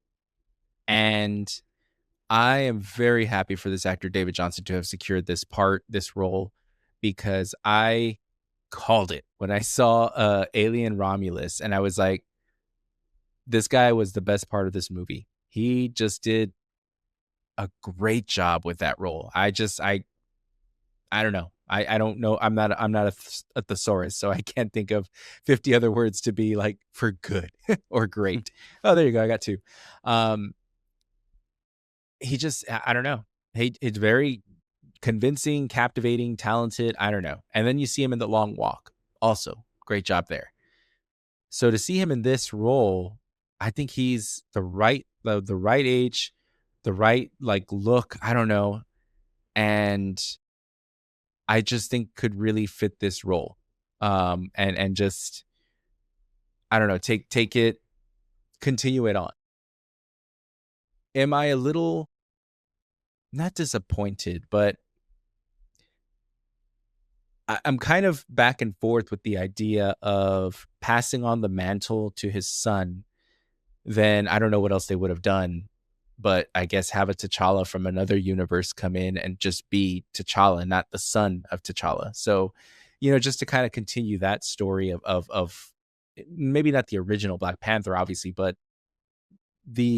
And I am very happy for this actor, David Johnson, to have secured this role, because I called it when I saw Alien Romulus, and I was like, this guy was the best part of this movie. He just did a great job with that role. I don't know. I don't know. I'm not a thesaurus, so I can't think of 50 other words to be like for good or great. Oh, there you go. I got two. Um, he just, I don't know. It's very convincing, captivating, talented. I don't know. And then you see him in The Long Walk. Also, great job there. So to see him in this role, I think he's the right age, the right like look. I don't know, and I just think could really fit this role. And just, I don't know, take it, continue it on. Am I a little not disappointed, but I'm kind of back and forth with the idea of passing on the mantle to his son. Then I don't know what else they would have done, but I guess have a T'Challa from another universe come in and just be T'Challa, not the son of T'Challa. So, just to kind of continue that story of maybe not the original Black Panther, obviously, but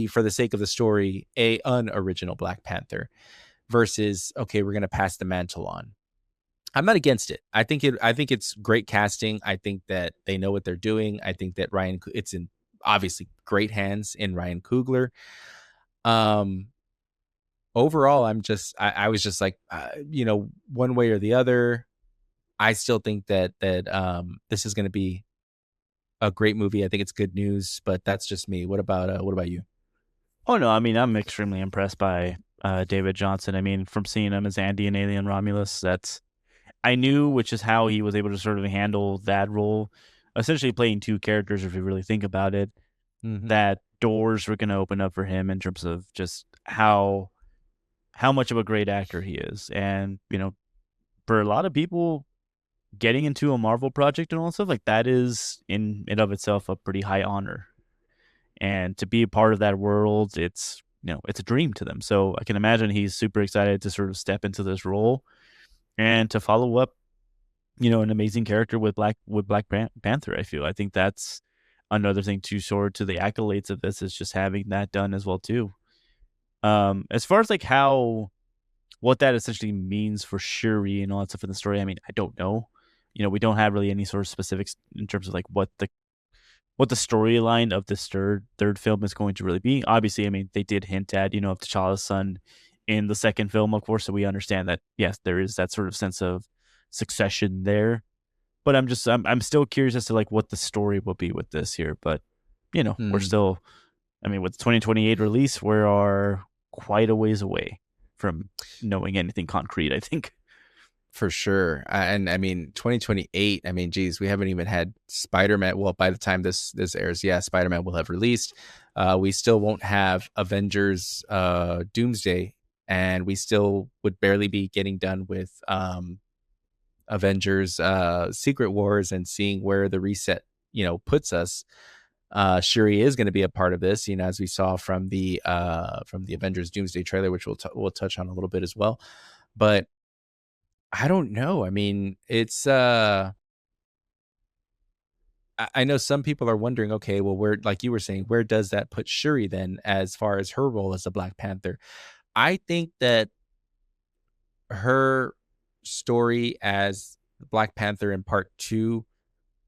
for the sake of the story, a unoriginal Black Panther versus, okay, we're gonna pass the mantle on. I'm not against it. I think it's great casting. I think that they know what they're doing. I think that it's in obviously great hands in Ryan Coogler. Um, Overall, I was just like, one way or the other. I still think that this is going to be a great movie. I think it's good news, but that's just me. What about you? Oh no, I mean I'm extremely impressed by David Johnson. I mean, from seeing him as Andy in Alien Romulus, that's I knew, which is how he was able to sort of handle that role, essentially playing two characters. If you really think about it, Hmm. that doors were going to open up for him in terms of just how much of a great actor he is. And, for a lot of people, getting into a Marvel project and all that stuff like that is in and of itself a pretty high honor. And to be a part of that world, it's a dream to them. So I can imagine he's super excited to sort of step into this role and to follow up, an amazing character with Panther. I think that's another thing to sort to the accolades of this is just having that done as well too. As far as like how what that essentially means for Shuri and all that stuff in the story, I mean, I don't know. We don't have really any sort of specifics in terms of like what the storyline of this third film is going to really be. Obviously, I mean, they did hint at, of T'Challa's son in the second film, of course, so we understand that yes, there is that sort of sense of succession there. But I'm still curious as to like what the story will be with this here. But we're Hmm. still, I mean, with 2028 release, we are quite a ways away from knowing anything concrete, I think. For sure. And I mean, 2028, I mean, geez, we haven't even had Spider-Man. Well, by the time this airs, yeah, Spider-Man will have released. We still won't have Avengers Doomsday, and we still would barely be getting done with Avengers Secret Wars and seeing where the reset, puts us. Shuri is going to be a part of this, as we saw from the Avengers Doomsday trailer, which we'll touch on a little bit as well. But I don't know. I mean, it's I know some people are wondering, okay, well, where, like you were saying, where does that put Shuri then as far as her role as a Black Panther? I think that her story as Black Panther in part 2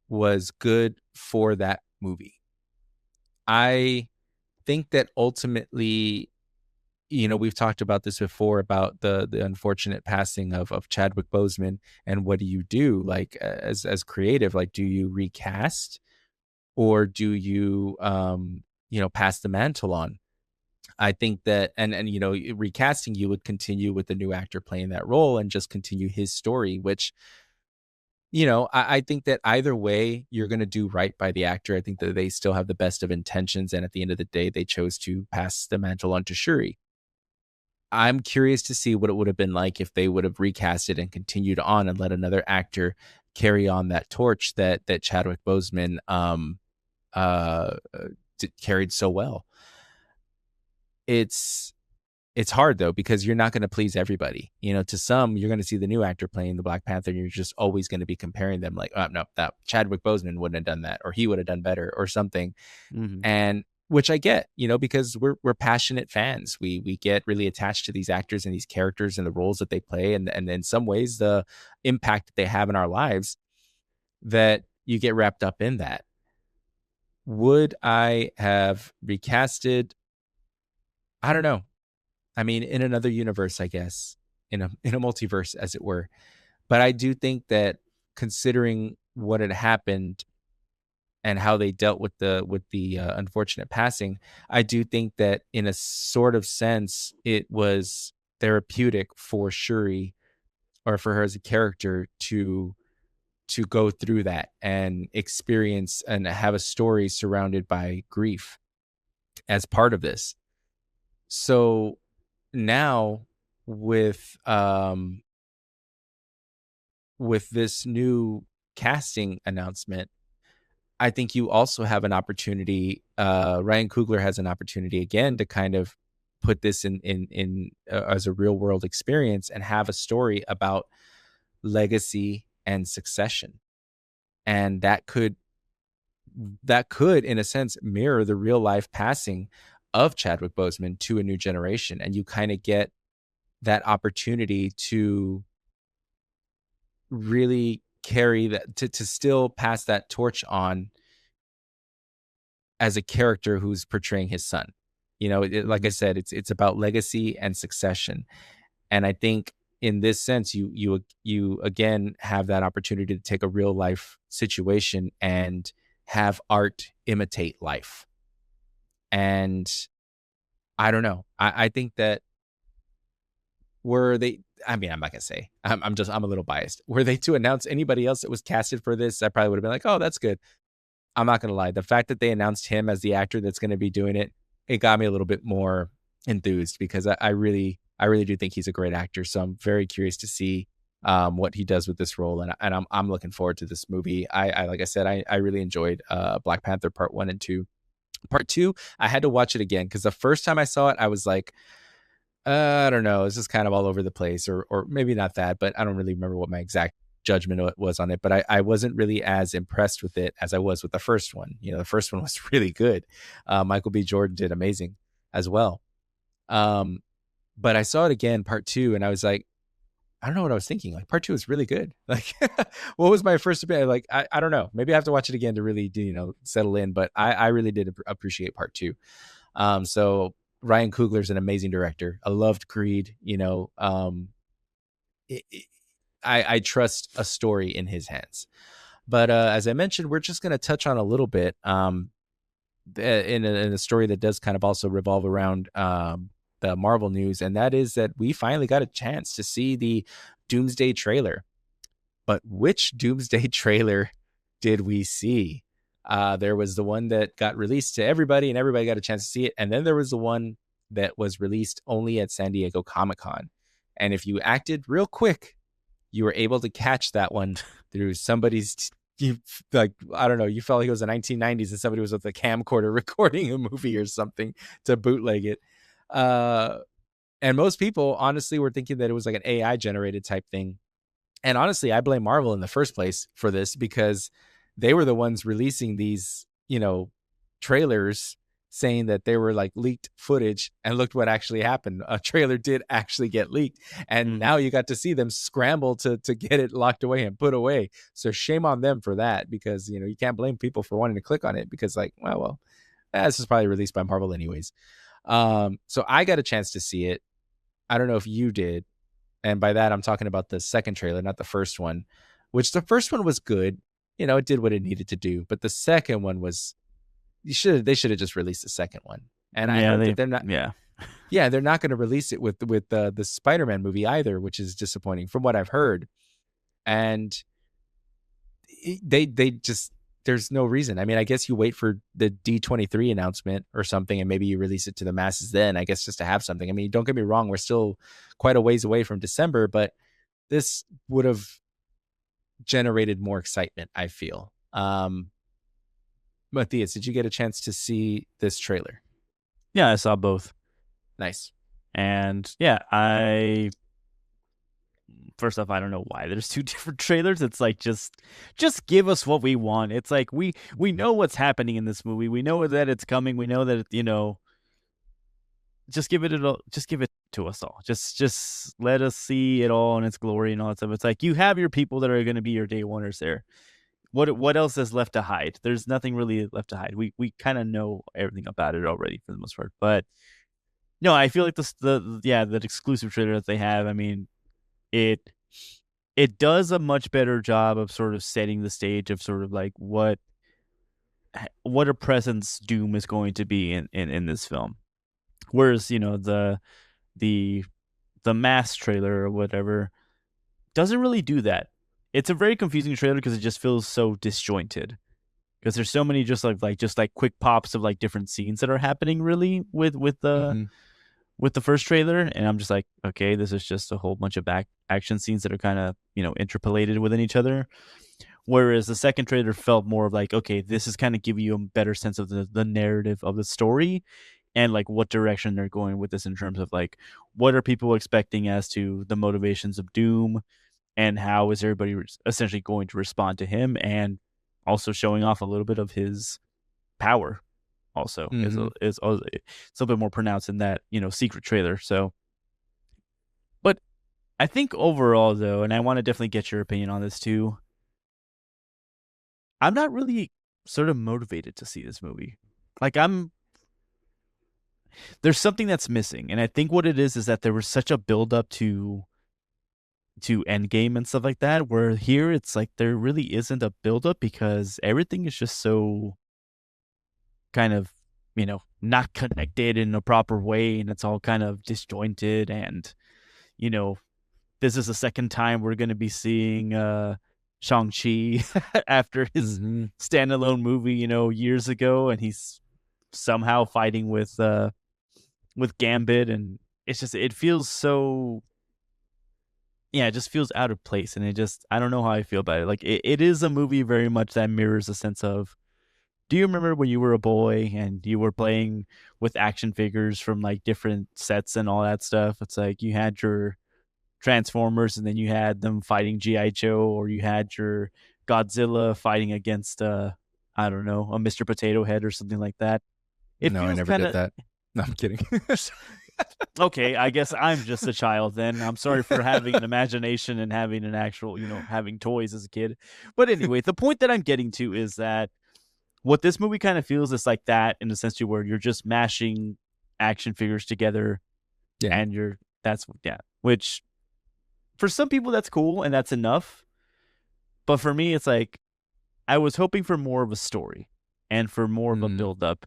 was good for that movie. I think that ultimately, we've talked about this before about the unfortunate passing of Chadwick Boseman, and what do you do, like, as creative, like, do you recast, or do you pass the mantle on? I think that, and recasting, you would continue with the new actor playing that role and just continue his story, which, I think that either way, you're going to do right by the actor. I think that they still have the best of intentions, and at the end of the day, they chose to pass the mantle on to Shuri. I'm curious to see what it would have been like if they would have recast it and continued on and let another actor carry on that torch that Chadwick Boseman uh carried so well. It's hard though, because you're not going to please everybody. To some, you're going to see the new actor playing the Black Panther, and you're just always going to be comparing them, like, oh no, that Chadwick Boseman wouldn't have done that, or he would have done better, or something. Hmm. And which I get, because we're passionate fans. We get really attached to these actors and these characters and the roles that they play, and in some ways the impact that they have in our lives, that you get wrapped up in that. Would I have recasted? I don't know. I mean, in another universe, I guess, in a multiverse, as it were. But I do think that, considering what had happened and how they dealt with the unfortunate passing, I do think that in a sort of sense, it was therapeutic for Shuri, or for her as a character, to go through that and experience and have a story surrounded by grief as part of this. So now, with this new casting announcement, I think you also have an opportunity. Ryan Coogler has an opportunity again to kind of put this in as a real world experience, and have a story about legacy and succession, and that could, in a sense, mirror the real life passing of Chadwick Boseman to a new generation, and you kind of get that opportunity to really carry that, to still pass that torch on as a character who's portraying his son. Like I Hmm. said, it's about legacy and succession, and I think in this sense, you again have that opportunity to take a real life situation and have art imitate life. And I don't know. I think that, were they? I mean, I'm not gonna say. I'm a little biased. Were they to announce anybody else that was casted for this, I probably would have been like, oh, that's good. I'm not gonna lie. The fact that they announced him as the actor that's gonna be doing it, it got me a little bit more enthused because I really do think he's a great actor. So I'm very curious to see what he does with this role, and I'm looking forward to this movie. I like I said, I really enjoyed Black Panther Part 1 and 2. Part 2, I had to watch it again because the first time I saw it, I was like, I don't know. It's just kind of all over the place, or maybe not that, but I don't really remember what my exact judgment was on it. But I wasn't really as impressed with it as I was with the first one. You know, the first one was really good. Michael B. Jordan did amazing as well. Um, but I saw it again, part two, and I was like, I don't know what I was thinking. Like, part two is really good. Like, what was my first opinion? Like, I don't know. Maybe I have to watch it again to really, settle in. But I really did appreciate part two. So Ryan Coogler's an amazing director. I loved Creed. It, it, I trust a story in his hands. But as I mentioned, we're just going to touch on a little bit in a story that does kind of also revolve around the Marvel news, and that is that we finally got a chance to see the Doomsday trailer. But which Doomsday trailer did we see? There was the one that got released to everybody, and everybody got a chance to see it. And then there was the one that was released only at San Diego Comic-Con. And if you acted real quick, you were able to catch that one through somebody's, I don't know, you felt like it was the 1990s and somebody was with a camcorder recording a movie or something to bootleg it. And most people honestly were thinking that it was like an AI generated type thing. And honestly, I blame Marvel in the first place for this because they were the ones releasing these, trailers saying that they were like leaked footage, and looked what actually happened. A trailer did actually get leaked, and now you got to see them scramble to get it locked away and put away. So shame on them for that, because you can't blame people for wanting to click on it because this is probably released by Marvel anyways. So I got a chance to see it. I don't know if you did, and by that I'm talking about the second trailer, not the first one. Which the first one was good, it did what it needed to do, but the second one was they should have just released the second one. And I hope that they're not. Yeah, they're not going to release it with the Spider-Man movie either, which is disappointing from what I've heard. And they just, there's no reason. I mean, I guess you wait for the D23 announcement or something, and maybe you release it to the masses then, I guess, just to have something. I mean, don't get me wrong, we're still quite a ways away from December, but this would have generated more excitement, I feel. Matthias, did you get a chance to see this trailer? Yeah, I saw both. Nice. And yeah, first off, I don't know why there's two different trailers. It's like, just give us what we want. It's like, we know what's happening in this movie. We know that it's coming. We know that, just give it to us all. Just let us see it all in its glory and all that stuff. It's like, you have your people that are going to be your day oneers there. What else is left to hide? There's nothing really left to hide. We kind of know everything about it already for the most part. But no, I feel like the exclusive trailer that they have, I mean, it does a much better job of sort of setting the stage of sort of like what a presence Doom is going to be in this film. Whereas, the mass trailer or whatever doesn't really do that. It's a very confusing trailer because it just feels so disjointed. Because there's so many just like quick pops of like different scenes that are happening really with the first trailer, and I'm just like, okay, this is just a whole bunch of action scenes that are kind of interpolated within each other. Whereas the second trailer felt more of like, okay, this is kind of giving you a better sense of the narrative of the story, and like what direction they're going with this in terms of like what are people expecting as to the motivations of Doom, and how is everybody essentially going to respond to him, and also showing off a little bit of his power also is it's a little bit more pronounced in that secret trailer. So, but I think overall though, and I want to definitely get your opinion on this too, I'm not really sort of motivated to see this movie. Like, there's something that's missing, and I think what it is that there was such a build up to Endgame and stuff like that, where here it's like there really isn't a build up because everything is just so kind of not connected in a proper way, and it's all kind of disjointed. And this is the second time we're going to be seeing Shang-Chi after his Hmm. standalone movie, years ago, and he's somehow fighting with Gambit, and it feels so, yeah, it just feels out of place, and I don't know how I feel about it. Like it is a movie very much that mirrors a sense of, do you remember when you were a boy and you were playing with action figures from like different sets and all that stuff? It's like you had your Transformers and then you had them fighting GI Joe, or you had your Godzilla fighting against I don't know, a Mr. Potato Head or something like that. It No, I feels never kind did of that. No, I'm kidding. okay. I guess I'm just a child then. I'm sorry for having an imagination and having an actual, having toys as a kid. But anyway, the point that I'm getting to is that what this movie kind of feels is like that, in the sense to where you're just mashing action figures together, Yeah. and that's, yeah, which for some people that's cool and that's enough. But for me, it's like I was hoping for more of a story and for more of a Mm. build up,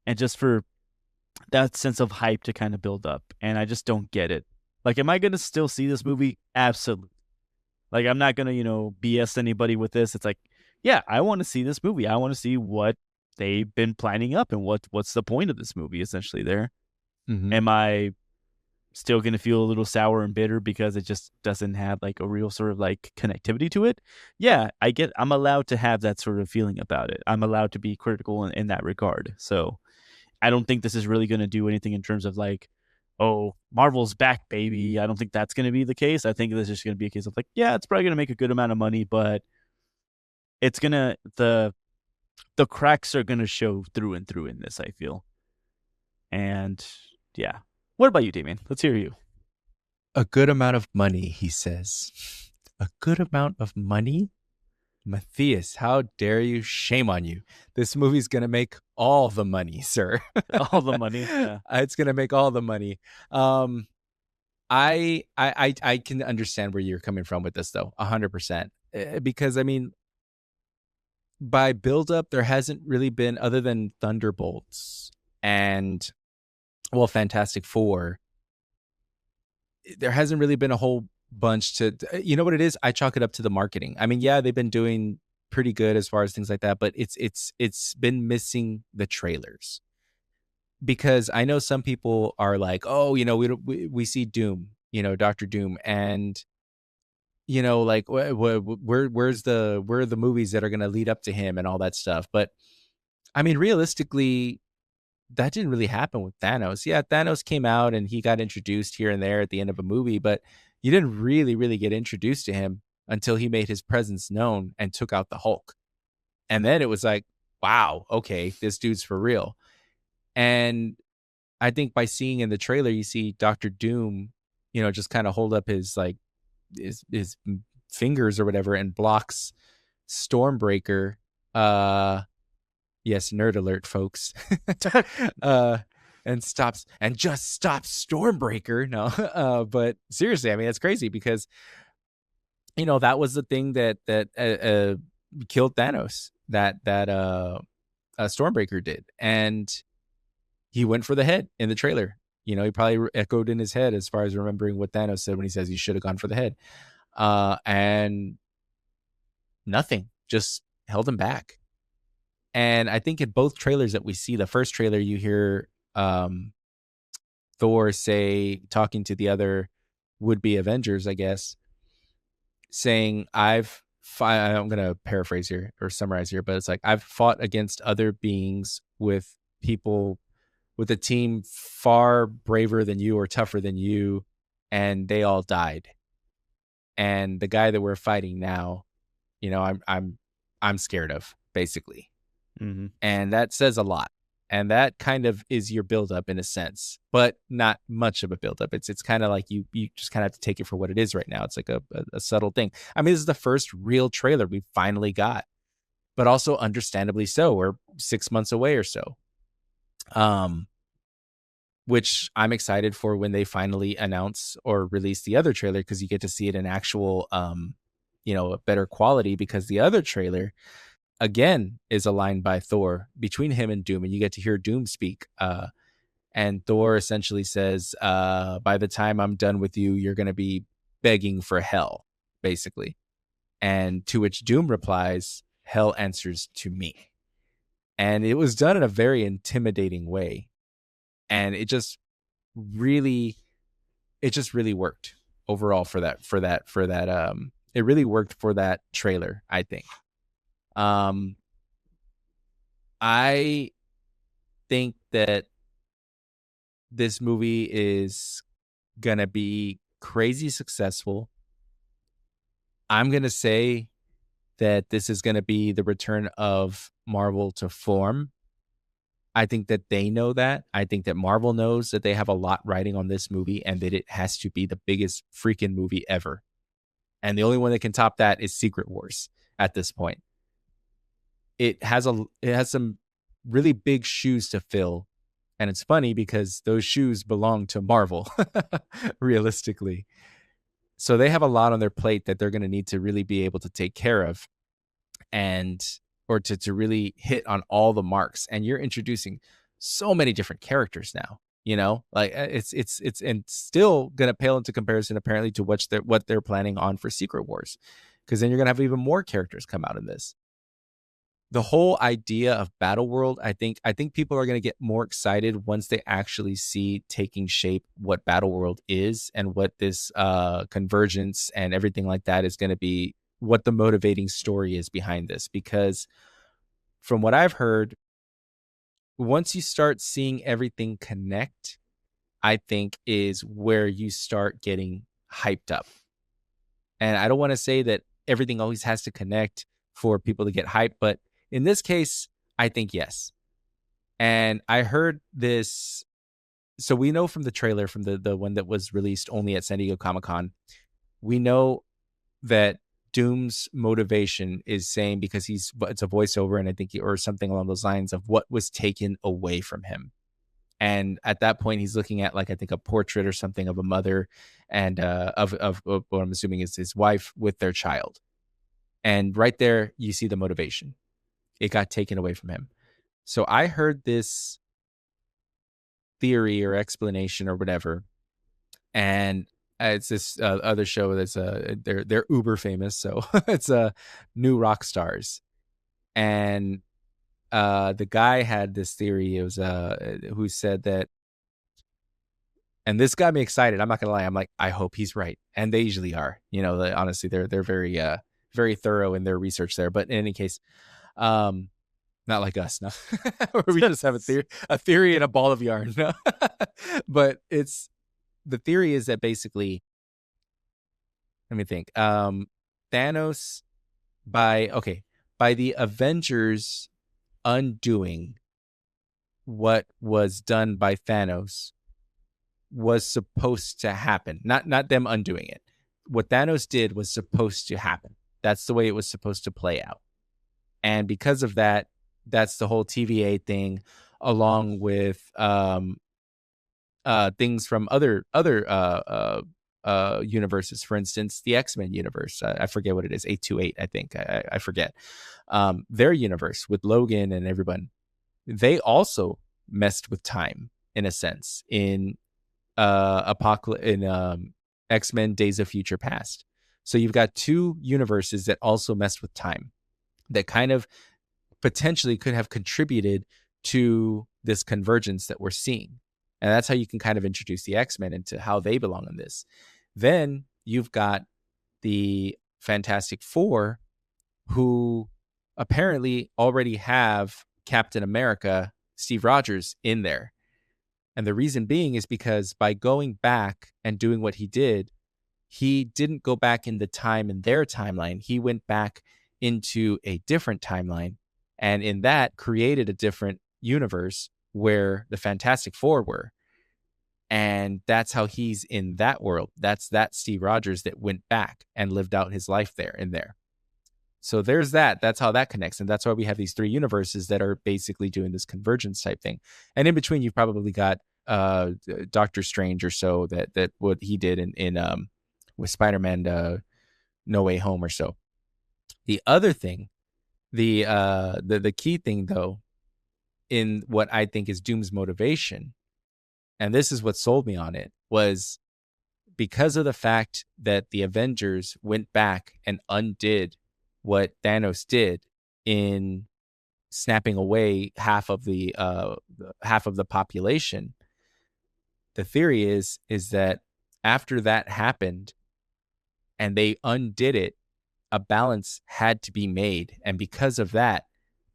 and just for that sense of hype to kind of build up. And I just don't get it. Like, am I going to still see this movie? Absolutely. Like, I'm not going to, BS anybody with this. It's like, yeah, I want to see this movie. I want to see what they've been planning up and what's the point of this movie essentially there. Hmm. Am I still going to feel a little sour and bitter because it just doesn't have like a real sort of like connectivity to it? Yeah, I'm allowed to have that sort of feeling about it. I'm allowed to be critical in that regard. So I don't think this is really going to do anything in terms of like, oh, Marvel's back, baby. I don't think that's going to be the case. I think this is just going to be a case of like, yeah, it's probably going to make a good amount of money, but it's gonna the cracks are gonna show through and through in this, I feel. And yeah. What about you, Damien? Let's hear you. A good amount of money, he says. A good amount of money? Matthias, how dare you? Shame on you. This movie's going to make all the money, sir. All the money. Yeah. It's going to make all the money. Um, I can understand where you're coming from with this, though, 100%. Because, I mean, by build up, there hasn't really been, other than Thunderbolts and, well, Fantastic Four, there hasn't really been a whole bunch to, you know what it is? I chalk it up to the marketing. I mean, yeah, they've been doing pretty good as far as things like that, but it's been missing the trailers. Because I know some people are like, oh, we see Doom, Doctor Doom, and like where are the movies that are going to lead up to him and all that stuff. But I mean, realistically, that didn't really happen with Thanos. Yeah, Thanos came out and he got introduced here and there at the end of a movie, but you didn't really, really get introduced to him until he made his presence known and took out the Hulk. And then it was like, wow, okay, this dude's for real. And I think by seeing in the trailer, you see Doctor Doom, just kind of hold up his like his fingers or whatever and blocks Stormbreaker. Yes, nerd alert, folks. And just stops Stormbreaker. No, but seriously, I mean, it's crazy because that was the thing that killed Thanos. That Stormbreaker did, and he went for the head in the trailer. He probably echoed in his head as far as remembering what Thanos said when he says he should have gone for the head, and nothing, just held him back. And I think in both trailers that we see, the first trailer you hear Thor say, talking to the other would-be Avengers, I guess, saying, I'm going to paraphrase here or summarize here, but it's like, I've fought against other beings with people, with a team far braver than you or tougher than you, and they all died. And the guy that we're fighting now, I'm scared of, basically. Mm-hmm. And that says a lot. And that kind of is your buildup in a sense, but not much of a buildup. It's kind of like you just kind of have to take it for what it is right now. It's like a subtle thing. I mean, this is the first real trailer we finally got, but also understandably so. We're 6 months away or so. Which I'm excited for when they finally announce or release the other trailer, because you get to see it in actual, a better quality, because the other trailer, again, is aligned by Thor between him and Doom, and you get to hear Doom speak. And Thor essentially says, by the time I'm done with you, you're going to be begging for hell, basically. And to which Doom replies, hell answers to me. And it was done in a very intimidating way. And really it just really worked overall for that. It really worked for that trailer, I think. um I think that this movie is gonna be crazy successful. I'm gonna say that this is gonna be the return of Marvel to form. I think that they know that. I think that Marvel knows that they have a lot riding on this movie and that it has to be the biggest freaking movie ever. And the only one that can top that is Secret Wars at this point. It has some really big shoes to fill. And it's funny because those shoes belong to Marvel, realistically. So they have a lot on their plate that they're going to need to really be able to take care of, and or to really hit on all the marks. And you're introducing so many different characters now, like it's and still going to pale into comparison apparently to what they're planning on for Secret Wars, because then you're going to have even more characters come out in this. The whole idea of Battle World, I think people are going to get more excited once they actually see taking shape what Battle World is, and what this convergence and everything like that is going to be, what the motivating story is behind this. Because from what I've heard, once you start seeing everything connect, I think is where you start getting hyped up. And I don't want to say that everything always has to connect for people to get hyped, but in this case, I think yes. And I heard this. So we know from the trailer, from the one that was released only at San Diego Comic-Con, we know that Doom's motivation is saying, because it's a voiceover, and I think or something along those lines of what was taken away from him. And at that point, he's looking at, like, I think a portrait or something of a mother and of what I'm assuming is his wife with their child. And right there, you see the motivation. It got taken away from him. So I heard this theory or explanation or whatever, and it's this other show that's they're uber famous, so it's New Rock Stars. And the guy had this theory. It was who said that, and this got me excited. I'm not gonna lie. I'm like, I hope he's right, and they usually are. Honestly, they're very very thorough in their research there. But in any case, not like us, no, where we just have a theory and a ball of yarn. No? But the theory is that basically, let me think. Thanos, by the Avengers undoing what was done by Thanos, was supposed to happen. Not them undoing it. What Thanos did was supposed to happen. That's the way it was supposed to play out. And because of that, that's the whole TVA thing, along with things from other universes. For instance, the X-Men universe. I forget what it is, 828, I think. I forget. Their universe with Logan and everyone. They also messed with time in a sense in X-Men Days of Future Past. So you've got two universes that also messed with time, that kind of potentially could have contributed to this convergence that we're seeing. And that's how you can kind of introduce the X-Men into how they belong in this. Then you've got the Fantastic Four, who apparently already have Captain America, Steve Rogers, in there. And the reason being is because by going back and doing what he didn't go back in the time in their timeline. He went back into a different timeline, and in that created a different universe where the Fantastic Four were. And that's how he's in that world. That's that Steve Rogers that went back and lived out his life there in there. So there's that. That's how that connects. And that's why we have these three universes that are basically doing this convergence type thing. And in between, you've probably got Doctor Strange or so, that what he did in with Spider-Man No Way Home or so. The other thing, the key thing though, in what I think is Doom's motivation, and this is what sold me on it, was because of the fact that the Avengers went back and undid what Thanos did in snapping away half of the population, the theory is that after that happened and they undid it, a balance had to be made, and because of that,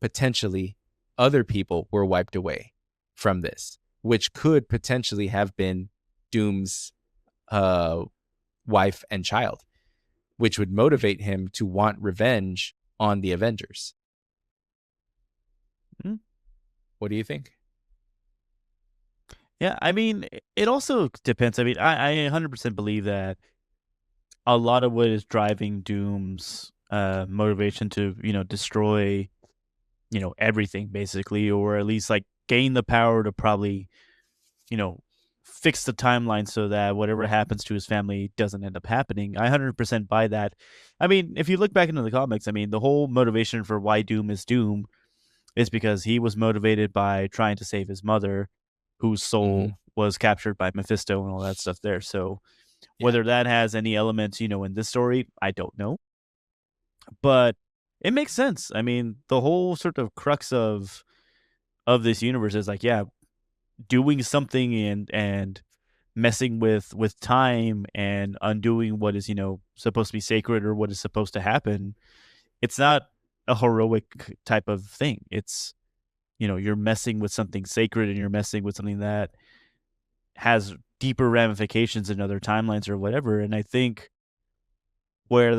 potentially other people were wiped away from this, which could potentially have been Doom's wife and child, which would motivate him to want revenge on the Avengers. Hmm. What do you think? Yeah, I mean, it also depends. I mean, I 100% believe that a lot of what is driving Doom's motivation to, destroy, everything basically, or at least like gain the power to probably, fix the timeline so that whatever happens to his family doesn't end up happening. I 100% buy that. I mean, if you look back into the comics, I mean, the whole motivation for why Doom is Doom is because he was motivated by trying to save his mother, whose soul was captured by Mephisto and all that stuff there. So whether that has any elements, in this story, I don't know. But it makes sense. I mean, the whole sort of crux of this universe is like, yeah, doing something and messing with time and undoing what is, supposed to be sacred or what is supposed to happen. It's not a heroic type of thing. It's, you're messing with something sacred and you're messing with something that has deeper ramifications in other timelines or whatever. And I think where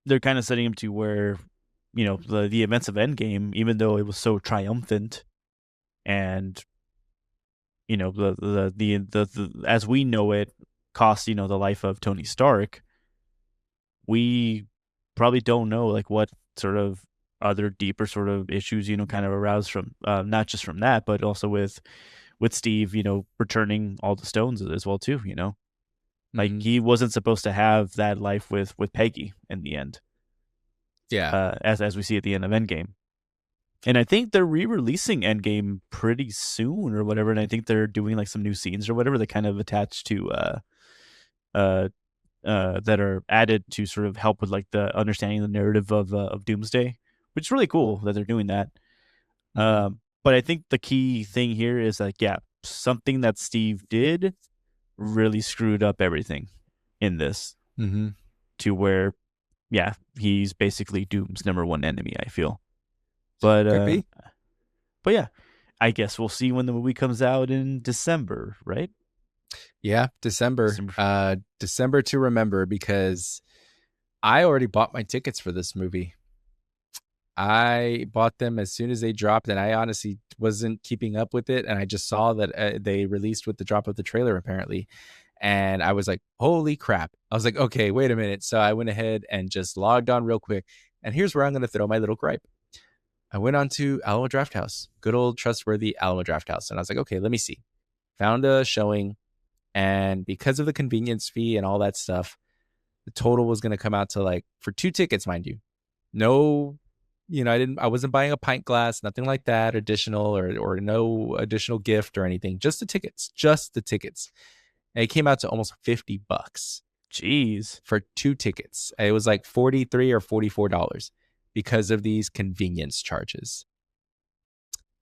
they're kind of setting him to where, the events of Endgame, even though it was so triumphant and, the as we know it cost, the life of Tony Stark, we probably don't know like what sort of other deeper sort of issues, kind of aroused from not just from that, but also with Steve, returning all the stones as well too, like he wasn't supposed to have that life with Peggy in the end. Yeah. As we see at the end of Endgame. And I think they're re-releasing Endgame pretty soon or whatever, and I think they're doing like some new scenes or whatever that kind of attached to that are added to sort of help with like the understanding the narrative of Doomsday, which is really cool that they're doing that. But I think the key thing here is like, yeah, something that Steve did really screwed up everything in this to where, yeah, he's basically Doom's number one enemy, I feel. But yeah, I guess we'll see when the movie comes out in December, right? Yeah, December to remember, because I already bought my tickets for this movie. I bought them as soon as they dropped, and I honestly wasn't keeping up with it. And I just saw that they released with the drop of the trailer, apparently. And I was like, holy crap. I was like, okay, wait a minute. So I went ahead and just logged on real quick. And here's where I'm going to throw my little gripe. I went on to Alamo Drafthouse, good old trustworthy Alamo Drafthouse. And I was like, okay, let me see. Found a showing. And because of the convenience fee and all that stuff, the total was going to come out to like, for 2 tickets, mind you, no, I wasn't buying a pint glass, nothing like that, additional or no additional gift or anything, just the tickets. And it came out to almost $50. Jeez. For 2 tickets. It was like $43 or $44 because of these convenience charges.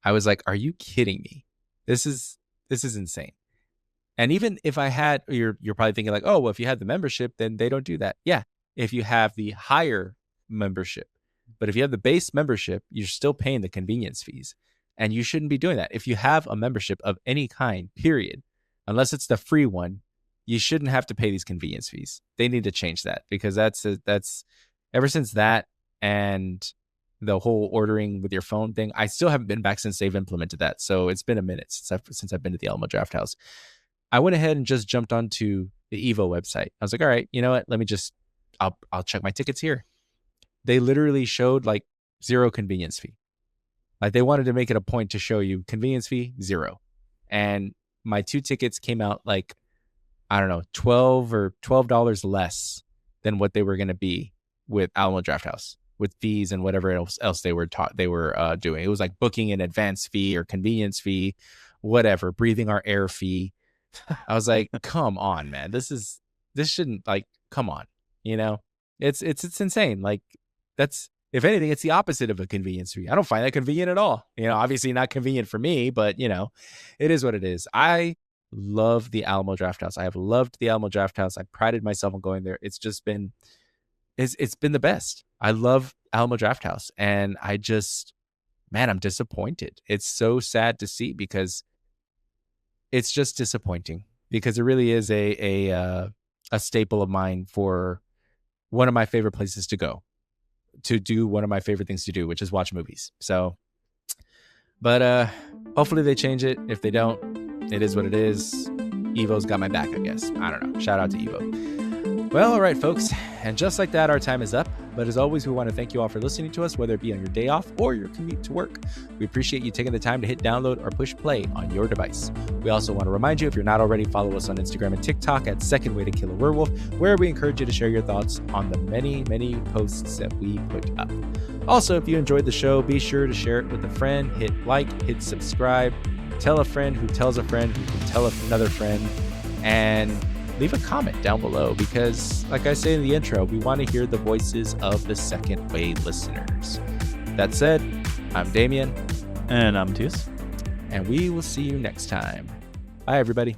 I was like, are you kidding me? This is insane. And even if I had, you're probably thinking like, oh, well, if you had the membership, then they don't do that. Yeah, if you have the higher membership. But if you have the base membership, you're still paying the convenience fees. And you shouldn't be doing that. If you have a membership of any kind, period, unless it's the free one, you shouldn't have to pay these convenience fees. They need to change that, because that's ever since that and the whole ordering with your phone thing, I still haven't been back since they've implemented that. So it's been a minute since I've been to the Alamo Drafthouse. I went ahead and just jumped onto the Evo website. I was like, all right, you know what? Let me just, I'll check my tickets here. They literally showed like 0 convenience fee. Like they wanted to make it a point to show you convenience fee 0. And my 2 tickets came out like, I don't know, $12 less than what they were going to be with Alamo Drafthouse, with fees and whatever else they were doing. It was like booking an advance fee or convenience fee, whatever, breathing our air fee, I was like, come on, man. This shouldn't, like, come on. You know, it's insane. Like, that's, if anything, it's the opposite of a convenience fee. I don't find that convenient at all. You know, obviously not convenient for me, but you know, it is what it is. I love the Alamo Drafthouse. I have loved the Alamo Drafthouse. I prided myself on going there. It's just been, it's been the best. I love Alamo Drafthouse, and I just, man, I'm disappointed. It's so sad to see, because it's just disappointing, because it really is a staple of mine for one of my favorite places to go, to do one of my favorite things to do, which is watch movies. So, but hopefully they change it. If they don't, it is what it is. Evo's got my back, I guess. I don't know. Shout out to Evo. Well, all right, folks. And just like that, our time is up. But as always, we want to thank you all for listening to us, whether it be on your day off or your commute to work. We appreciate you taking the time to hit download or push play on your device. We also want to remind you, if you're not already, follow us on Instagram and TikTok at Second Way to Kill a Werewolf, where we encourage you to share your thoughts on the many, many posts that we put up. Also, if you enjoyed the show, be sure to share it with a friend, hit like, hit subscribe, tell a friend who tells a friend who can tell another friend, and leave a comment down below, because like I say in the intro, we want to hear the voices of the Second Way listeners. That said, I'm Damien. And I'm Matthias. And we will see you next time. Bye, everybody.